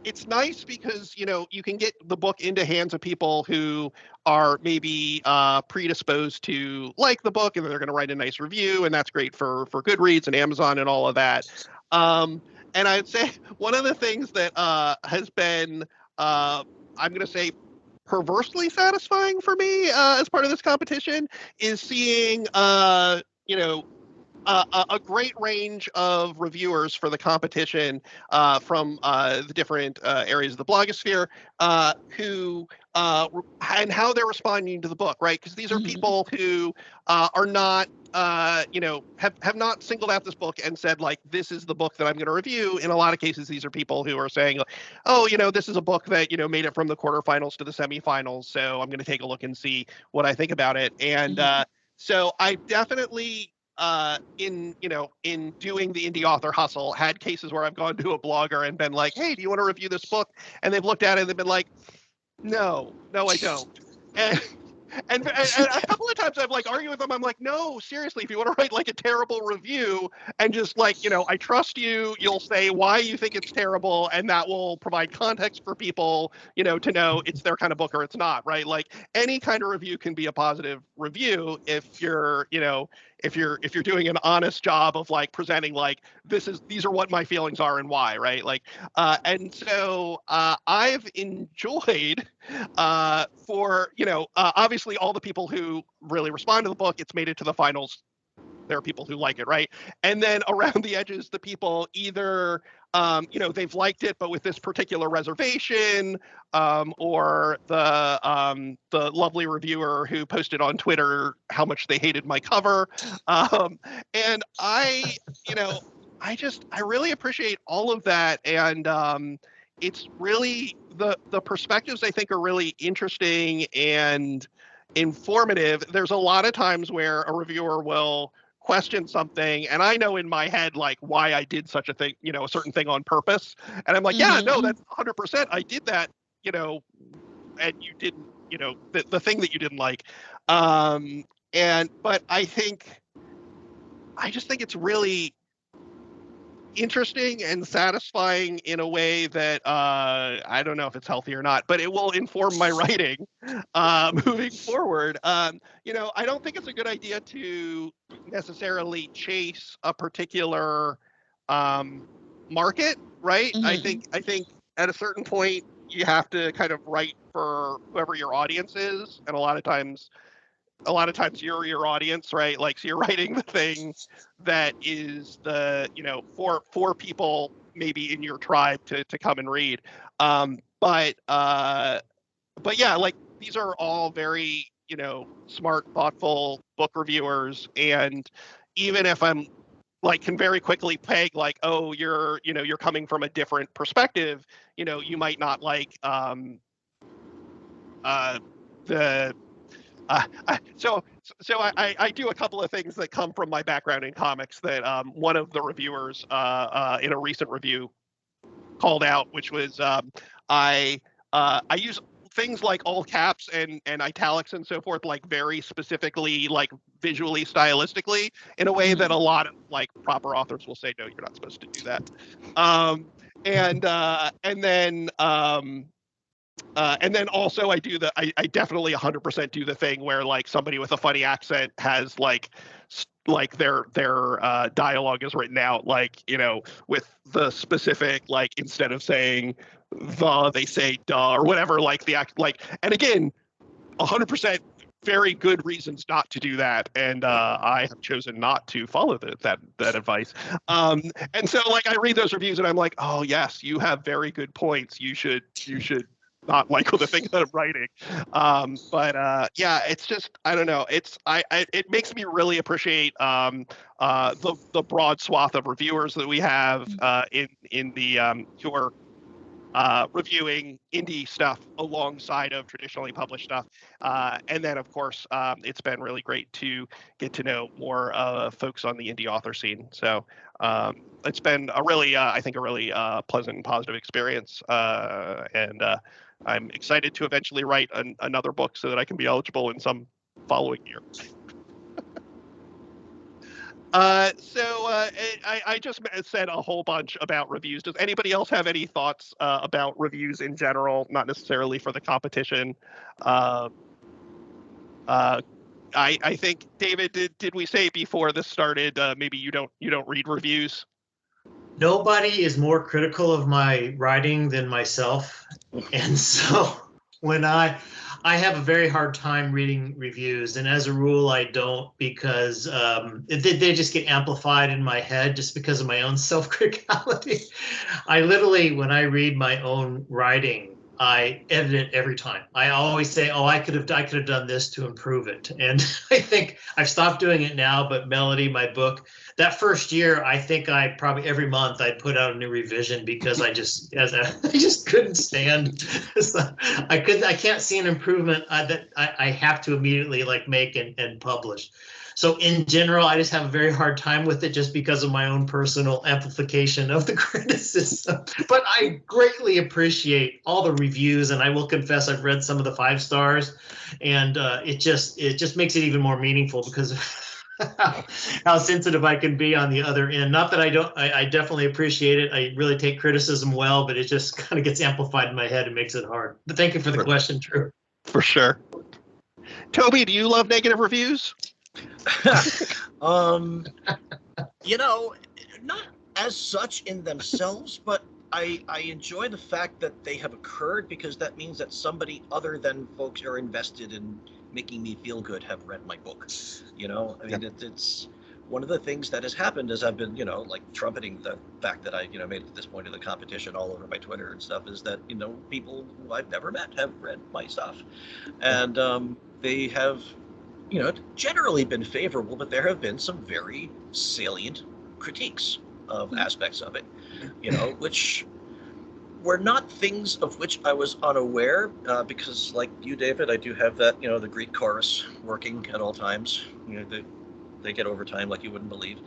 it's nice because, you can get the book into hands of people who are maybe predisposed to like the book and they're going to write a nice review, and that's great for Goodreads and Amazon and all of that. And I'd say one of the things that has been, I'm going to say, perversely satisfying for me as part of this competition is seeing, a great range of reviewers for the competition from the different areas of the blogosphere who and how they're responding to the book, right? Because these are people who are not, have not singled out this book and said, like, this is the book that I'm going to review. In a lot of cases, these are people who are saying, oh, this is a book that, made it from the quarterfinals to the semifinals. So I'm going to take a look and see what I think about it. And so I definitely, in doing the indie author hustle, had cases where I've gone to a blogger and been like, hey, do you want to review this book? And they've looked at it and they've been like, no, I don't. And a couple of times I've argued with them. I'm like, no, seriously, if you want to write a terrible review and just I trust you, you'll say why you think it's terrible, and that will provide context for people, to know it's their kind of book or it's not, right? Any kind of review can be a positive review if you're, if you're doing an honest job of presenting these are what my feelings are and why, right? And so I've enjoyed for obviously all the people who really respond to the book, it's made it to the finals. There are people who like it, right? And then around the edges, the people either they've liked it, but with this particular reservation, or the lovely reviewer who posted on Twitter how much they hated my cover. And I really appreciate all of that. And it's really the perspectives I think are really interesting and informative. There's a lot of times where a reviewer will question something and I know in my head why I did such a thing, a certain thing on purpose, and I'm like, yeah, no, that's 100%, I did that, and you didn't, the thing that you didn't like. But I just think it's really interesting and satisfying in a way that I don't know if it's healthy or not, but it will inform my writing moving forward. You know, I don't think it's a good idea to necessarily chase a particular market, right? I think at a certain point you have to kind of write for whoever your audience is, and a lot of times you're your audience, right? Like, so you're writing the thing that is the, you know, for people maybe in your tribe to come and read. But yeah, like, these are all very, you know, smart, thoughtful book reviewers, and even if I'm like, can very quickly peg like, oh, you're coming from a different perspective, you know, you might not like the so I do a couple of things that come from my background in comics that one of the reviewers in a recent review called out, which was I use things like all caps and italics and so forth, like very specifically, like visually, stylistically, in a way that a lot of like proper authors will say, no, you're not supposed to do that. And then also I definitely 100% do the thing where like somebody with a funny accent has like their dialogue is written out, like, you know, with the specific, like, instead of saying they say duh or whatever, like the act, like, and again, 100% very good reasons not to do that, and I have chosen not to follow that advice. And so like I read those reviews and I'm like, oh yes, you have very good points. You should not like the thing that I'm writing. But yeah, it's just, I don't know. It makes me really appreciate the broad swath of reviewers that we have in the who are reviewing indie stuff alongside of traditionally published stuff. And then, of course, it's been really great to get to know more folks on the indie author scene. So it's been a really, I think, a really pleasant and positive experience. And I'm excited to eventually write another book so that I can be eligible in some following year. I just said a whole bunch about reviews. Does anybody else have any thoughts about reviews in general, not necessarily for the competition? I think, David, did we say before this started, maybe you don't read reviews? Nobody is more critical of my writing than myself. And so when I have a very hard time reading reviews, and as a rule, I don't, because they just get amplified in my head just because of my own self-criticality. I literally, when I read my own writing, I edit it every time. I always say, oh, I could have done this to improve it. And I think I've stopped doing it now, but Melody, my book, that first year, I think I probably every month I'd put out a new revision because I just couldn't stand. I can't see an improvement that I have to immediately like make and publish. So in general, I just have a very hard time with it just because of my own personal amplification of the criticism. But I greatly appreciate all the reviews, and I will confess I've read some of the 5 stars, and it just makes it even more meaningful because of how sensitive I can be on the other end. Not that I definitely appreciate it. I really take criticism well, but it just kind of gets amplified in my head and makes it hard. But thank you for the question, Drew. For sure. Toby, do you love negative reviews? You know, not as such in themselves, but I enjoy the fact that they have occurred, because that means that somebody other than folks who are invested in making me feel good have read my book. You know, I mean, it's one of the things that has happened as I've been, you know, like trumpeting the fact that I, you know, made it to this point of the competition all over my Twitter and stuff, is that, you know, people who I've never met have read my stuff, and they have, you know, generally been favorable, but there have been some very salient critiques of aspects of it, you know, which were not things of which I was unaware, because like you, David, I do have that, you know, the Greek chorus working at all times. You know, they get overtime like you wouldn't believe.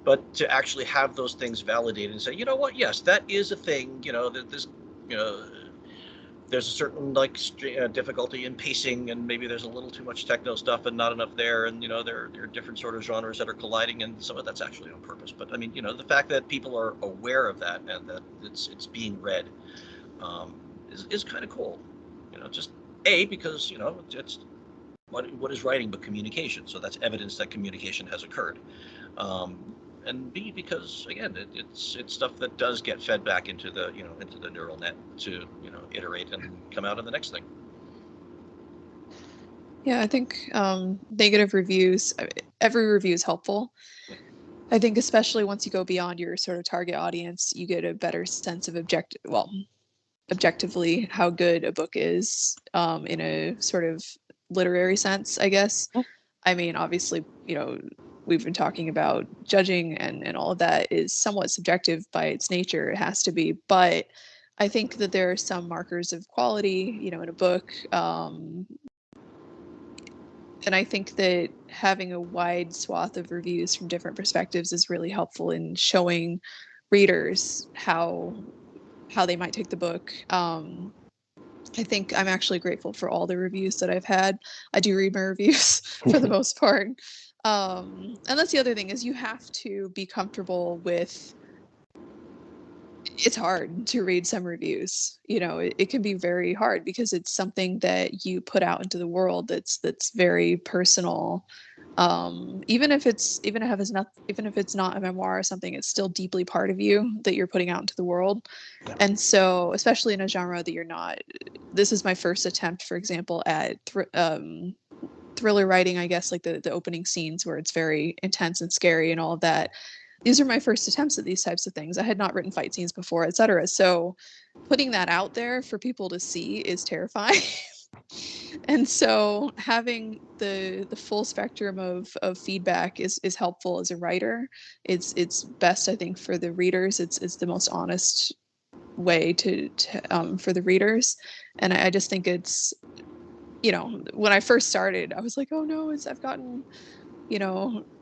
But to actually have those things validated and say, you know what, yes, that is a thing, you know, that this, you know, there's a certain difficulty in pacing, and maybe there's a little too much techno stuff and not enough there, and there are different sort of genres that are colliding, and some of that's actually on purpose. But I mean, the fact that people are aware of that and that it's being read is kind of cool. Just because it's what is writing but communication, so that's evidence that communication has occurred. And B, because again, it's stuff that does get fed back into the neural net to iterate and come out of the next thing. Yeah, I think negative reviews, every review is helpful. I think especially once you go beyond your sort of target audience, you get a better sense of objectively how good a book is in a sort of literary sense, I guess. I mean, obviously, we've been talking about judging and all of that is somewhat subjective by its nature. It has to be. But I think that there are some markers of quality, in a book. And I think that having a wide swath of reviews from different perspectives is really helpful in showing readers how they might take the book. I think I'm actually grateful for all the reviews that I've had. I do read my reviews for the most part. And that's the other thing, is you have to be comfortable with, it's hard to read some reviews. It can be very hard because it's something that you put out into the world that's very personal. Even if it's not a memoir or something, it's still deeply part of you that you're putting out into the world. Yeah. And so, especially in a genre that you're not, this is my first attempt, for example, at thriller writing, I guess, like the opening scenes where it's very intense and scary and all of that. These are my first attempts at these types of things. I had not written fight scenes before, etc. So putting that out there for people to see is terrifying. And so having the full spectrum of feedback is helpful as a writer. It's best, I think, for the readers. It's the most honest way to for the readers. And I just think it's, when I first started, I was like, oh no, I've gotten,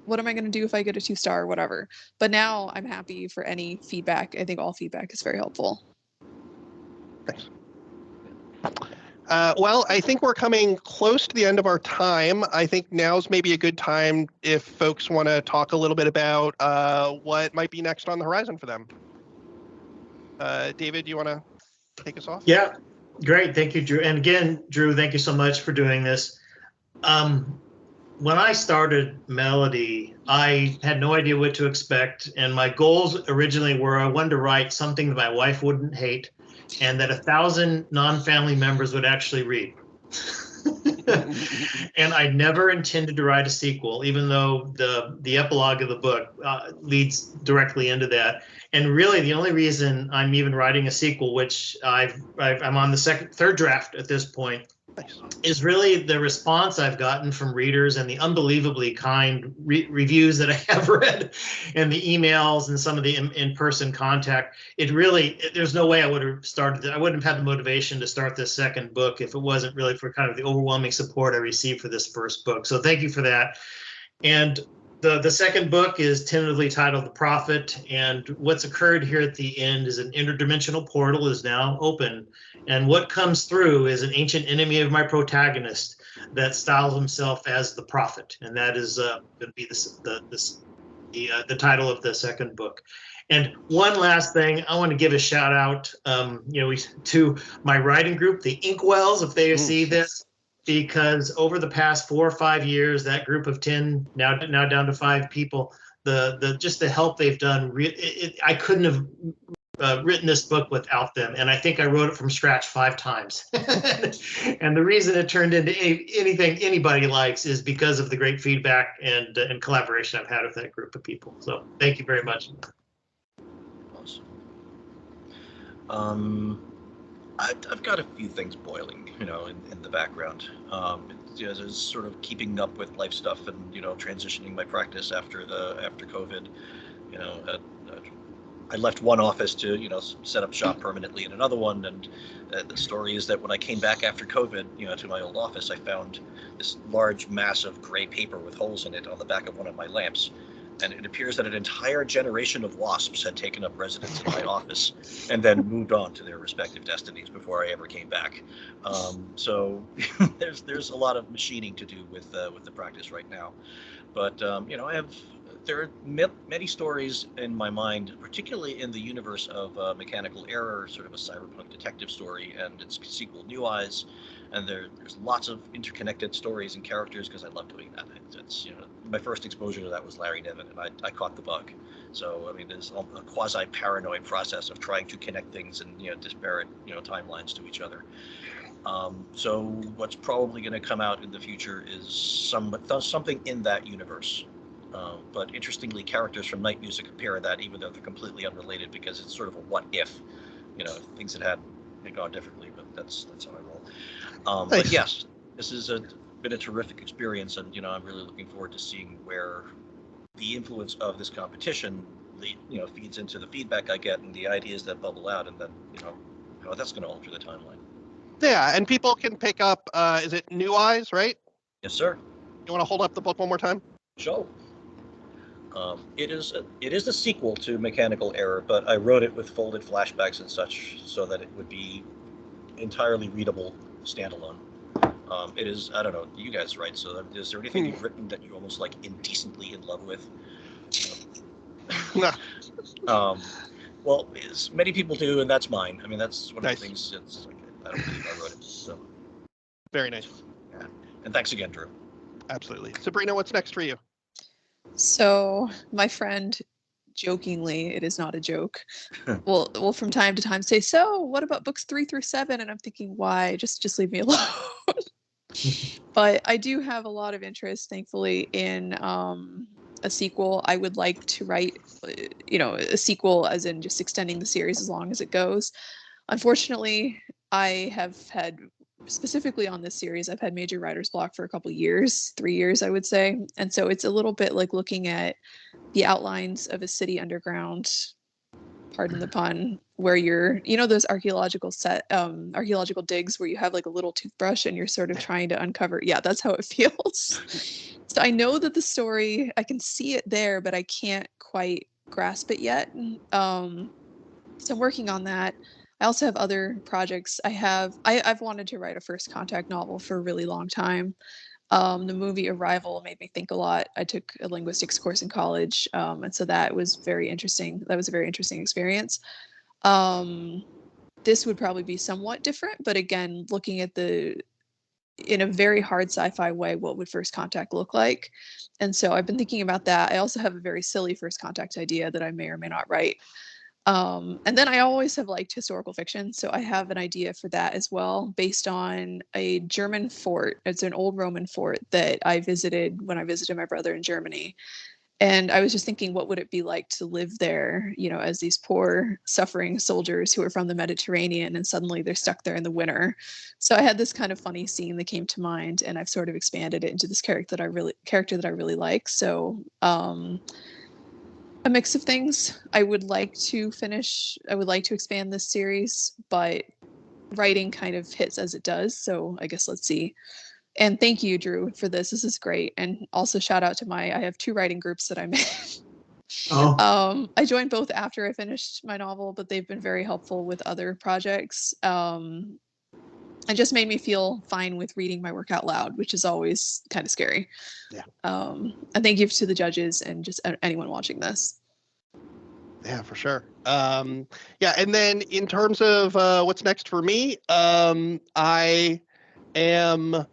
what am I going to do if I get a 2-star or whatever? But now I'm happy for any feedback. I think all feedback is very helpful. Thanks. Well, I think we're coming close to the end of our time. I think now's maybe a good time if folks want to talk a little bit about what might be next on the horizon for them. David, do you want to take us off? Yeah, great. Thank you, Drew. And again, Drew, thank you so much for doing this. When I started Melody, I had no idea what to expect. And my goals originally were I wanted to write something that my wife wouldn't hate and that 1,000 non-family members would actually read. And I never intended to write a sequel, even though the epilogue of the book leads directly into that. And really, the only reason I'm even writing a sequel, which I'm on the third draft at this point, is really the response I've gotten from readers and the unbelievably kind reviews that I have read and the emails and some of the in-person contact. There's no way I would have started I wouldn't have had the motivation to start this second book if it wasn't really for kind of the overwhelming support I received for this first book. So thank you for that. And the second book is tentatively titled The Prophet, and what's occurred here at the end is an interdimensional portal is now open, and what comes through is an ancient enemy of my protagonist that styles himself as the Prophet, and that is going to be the title of the second book. And one last thing, I want to give a shout out, to my writing group, the Inkwells, if they see this. Because over the past 4 or 5 years, that group of 10, now down to 5 people, just the help they've done, I couldn't have written this book without them. And I think I wrote it from scratch 5 times. And the reason it turned into anything anybody likes is because of the great feedback and collaboration I've had with that group of people. So thank you very much. Awesome. I've got a few things boiling, in the background. There's sort of keeping up with life stuff and transitioning my practice after COVID. I left one office to set up shop permanently in another one, and the story is that when I came back after COVID, to my old office, I found this large mass of gray paper with holes in it on the back of one of my lamps. And it appears that an entire generation of wasps had taken up residence in my office and then moved on to their respective destinies before I ever came back. So there's a lot of machining to do with the practice right now. But there are many stories in my mind, particularly in the universe of Mechanical Error, sort of a cyberpunk detective story, and its sequel, New Eyes. And there's lots of interconnected stories and characters because I love doing that. It's my first exposure to that was Larry Niven, and I caught the bug. So I mean, there's a quasi-paranoid process of trying to connect things and disparate timelines to each other. So what's probably going to come out in the future is something in that universe. But interestingly, characters from Night Music appear in that, even though they're completely unrelated, because it's sort of a what if, things that had gone differently. But that's how I roll. Nice. But yes, this has been a terrific experience, and I'm really looking forward to seeing where the influence of this competition, feeds into the feedback I get and the ideas that bubble out, and then how that's going to alter the timeline. Yeah, and people can pick up. Is it New Eyes, right? Yes, sir. You want to hold up the book one more time? Sure. It is the sequel to Mechanical Error, but I wrote it with folded flashbacks and such so that it would be entirely readable standalone. It is, I don't know, you guys write, so is there anything you've written that you're almost like indecently in love with? Well, many people do, and that's mine. I mean, that's one of the things. It's like, I don't believe I wrote it. So very nice. Yeah, and thanks again, Drew. Absolutely, Sabrina. What's next for you? So my friend, jokingly, it is not a joke, will from time to time say, "So, what about books 3 through 7?" And I'm thinking, why? Just leave me alone. But I do have a lot of interest, thankfully, in a sequel. I would like to write, a sequel as in just extending the series as long as it goes. Unfortunately, I have had, specifically on this series, I've had major writer's block for a couple years, 3 years, I would say. And so it's a little bit like looking at the outlines of a city underground, pardon the pun, where you're, those archaeological digs where you have like a little toothbrush and you're sort of trying to uncover. Yeah, that's how it feels. So I know that the story, I can see it there, but I can't quite grasp it yet. So I'm working on that. I also have other projects. I've wanted to write a first contact novel for a really long time. The movie Arrival made me think a lot. I took a linguistics course in college, and so that was very interesting. That was a very interesting experience. This would probably be somewhat different, but again, looking at in a very hard sci-fi way, what would first contact look like? And so I've been thinking about that. I also have a very silly first contact idea that I may or may not write. And then I always have liked historical fiction, so I have an idea for that as well, based on a German fort. It's an old Roman fort that I visited when I visited my brother in Germany. And I was just thinking, what would it be like to live there, as these poor, suffering soldiers who are from the Mediterranean, and suddenly they're stuck there in the winter. So I had this kind of funny scene that came to mind, and I've sort of expanded it into this character that I really like. So a mix of things. I would like to expand this series, but writing kind of hits as it does. So I guess let's see. And thank you, Drew, for this. This is great. And also shout out to I have 2 writing groups that I'm in. Oh. I joined both after I finished my novel, but they've been very helpful with other projects. It just made me feel fine with reading my work out loud, which is always kind of scary. Yeah. And thank you to the judges and just anyone watching this. Yeah, for sure. Yeah, and then in terms of what's next for me, I am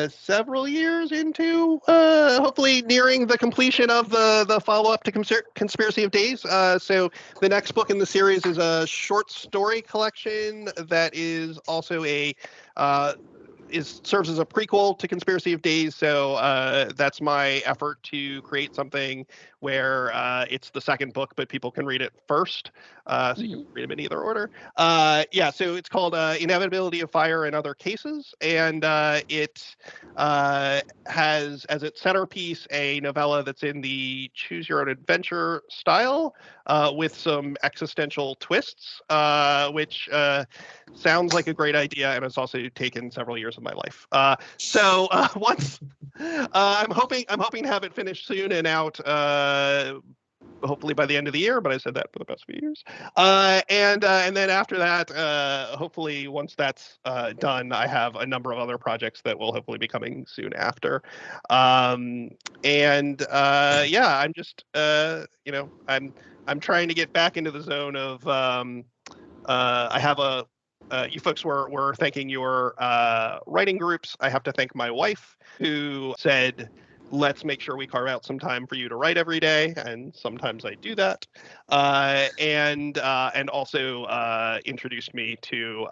several years into hopefully nearing the completion of the follow-up to Conspiracy of Days. So the next book in the series is a short story collection that is also serves as a prequel to Conspiracy of Days. So that's my effort to create something where it's the second book, but people can read it first. So you can read them in either order. Yeah, so it's called Inevitability of Fire and Other Cases. And it has as its centerpiece a novella that's in the choose your own adventure style with some existential twists, which sounds like a great idea. And it's also taken several years in of my life. Once I'm hoping to have it finished soon and out. Hopefully by the end of the year, but I said that for the past few years. And then after that, hopefully once that's done, I have a number of other projects that will hopefully be coming soon after. I'm just I'm trying to get back into the zone of I have a you folks were thanking your writing groups. I have to thank my wife, who said, let's make sure we carve out some time for you to write every day, and sometimes I do that. And also introduced me to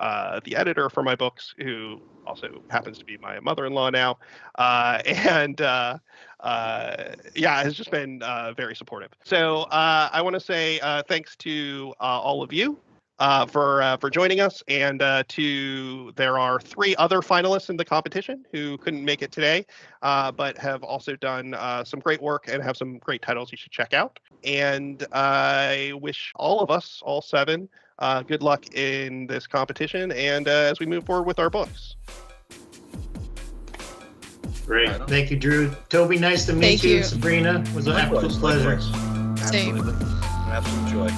the editor for my books, who also happens to be my mother-in-law now, has just been very supportive. So I want to say thanks to all of you. For joining us, and there are 3 other finalists in the competition who couldn't make it today, but have also done some great work and have some great titles you should check out. And I wish all of us, all 7, good luck in this competition and as we move forward with our books. Great. Thank you, Drew. Toby, nice to meet you. Sabrina, it was an absolute pleasure. Same. Absolutely. An absolute joy.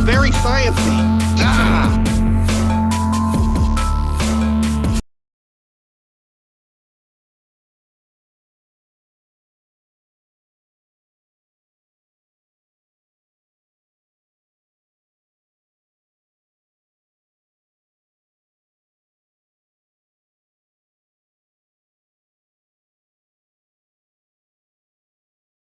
Very sciencey.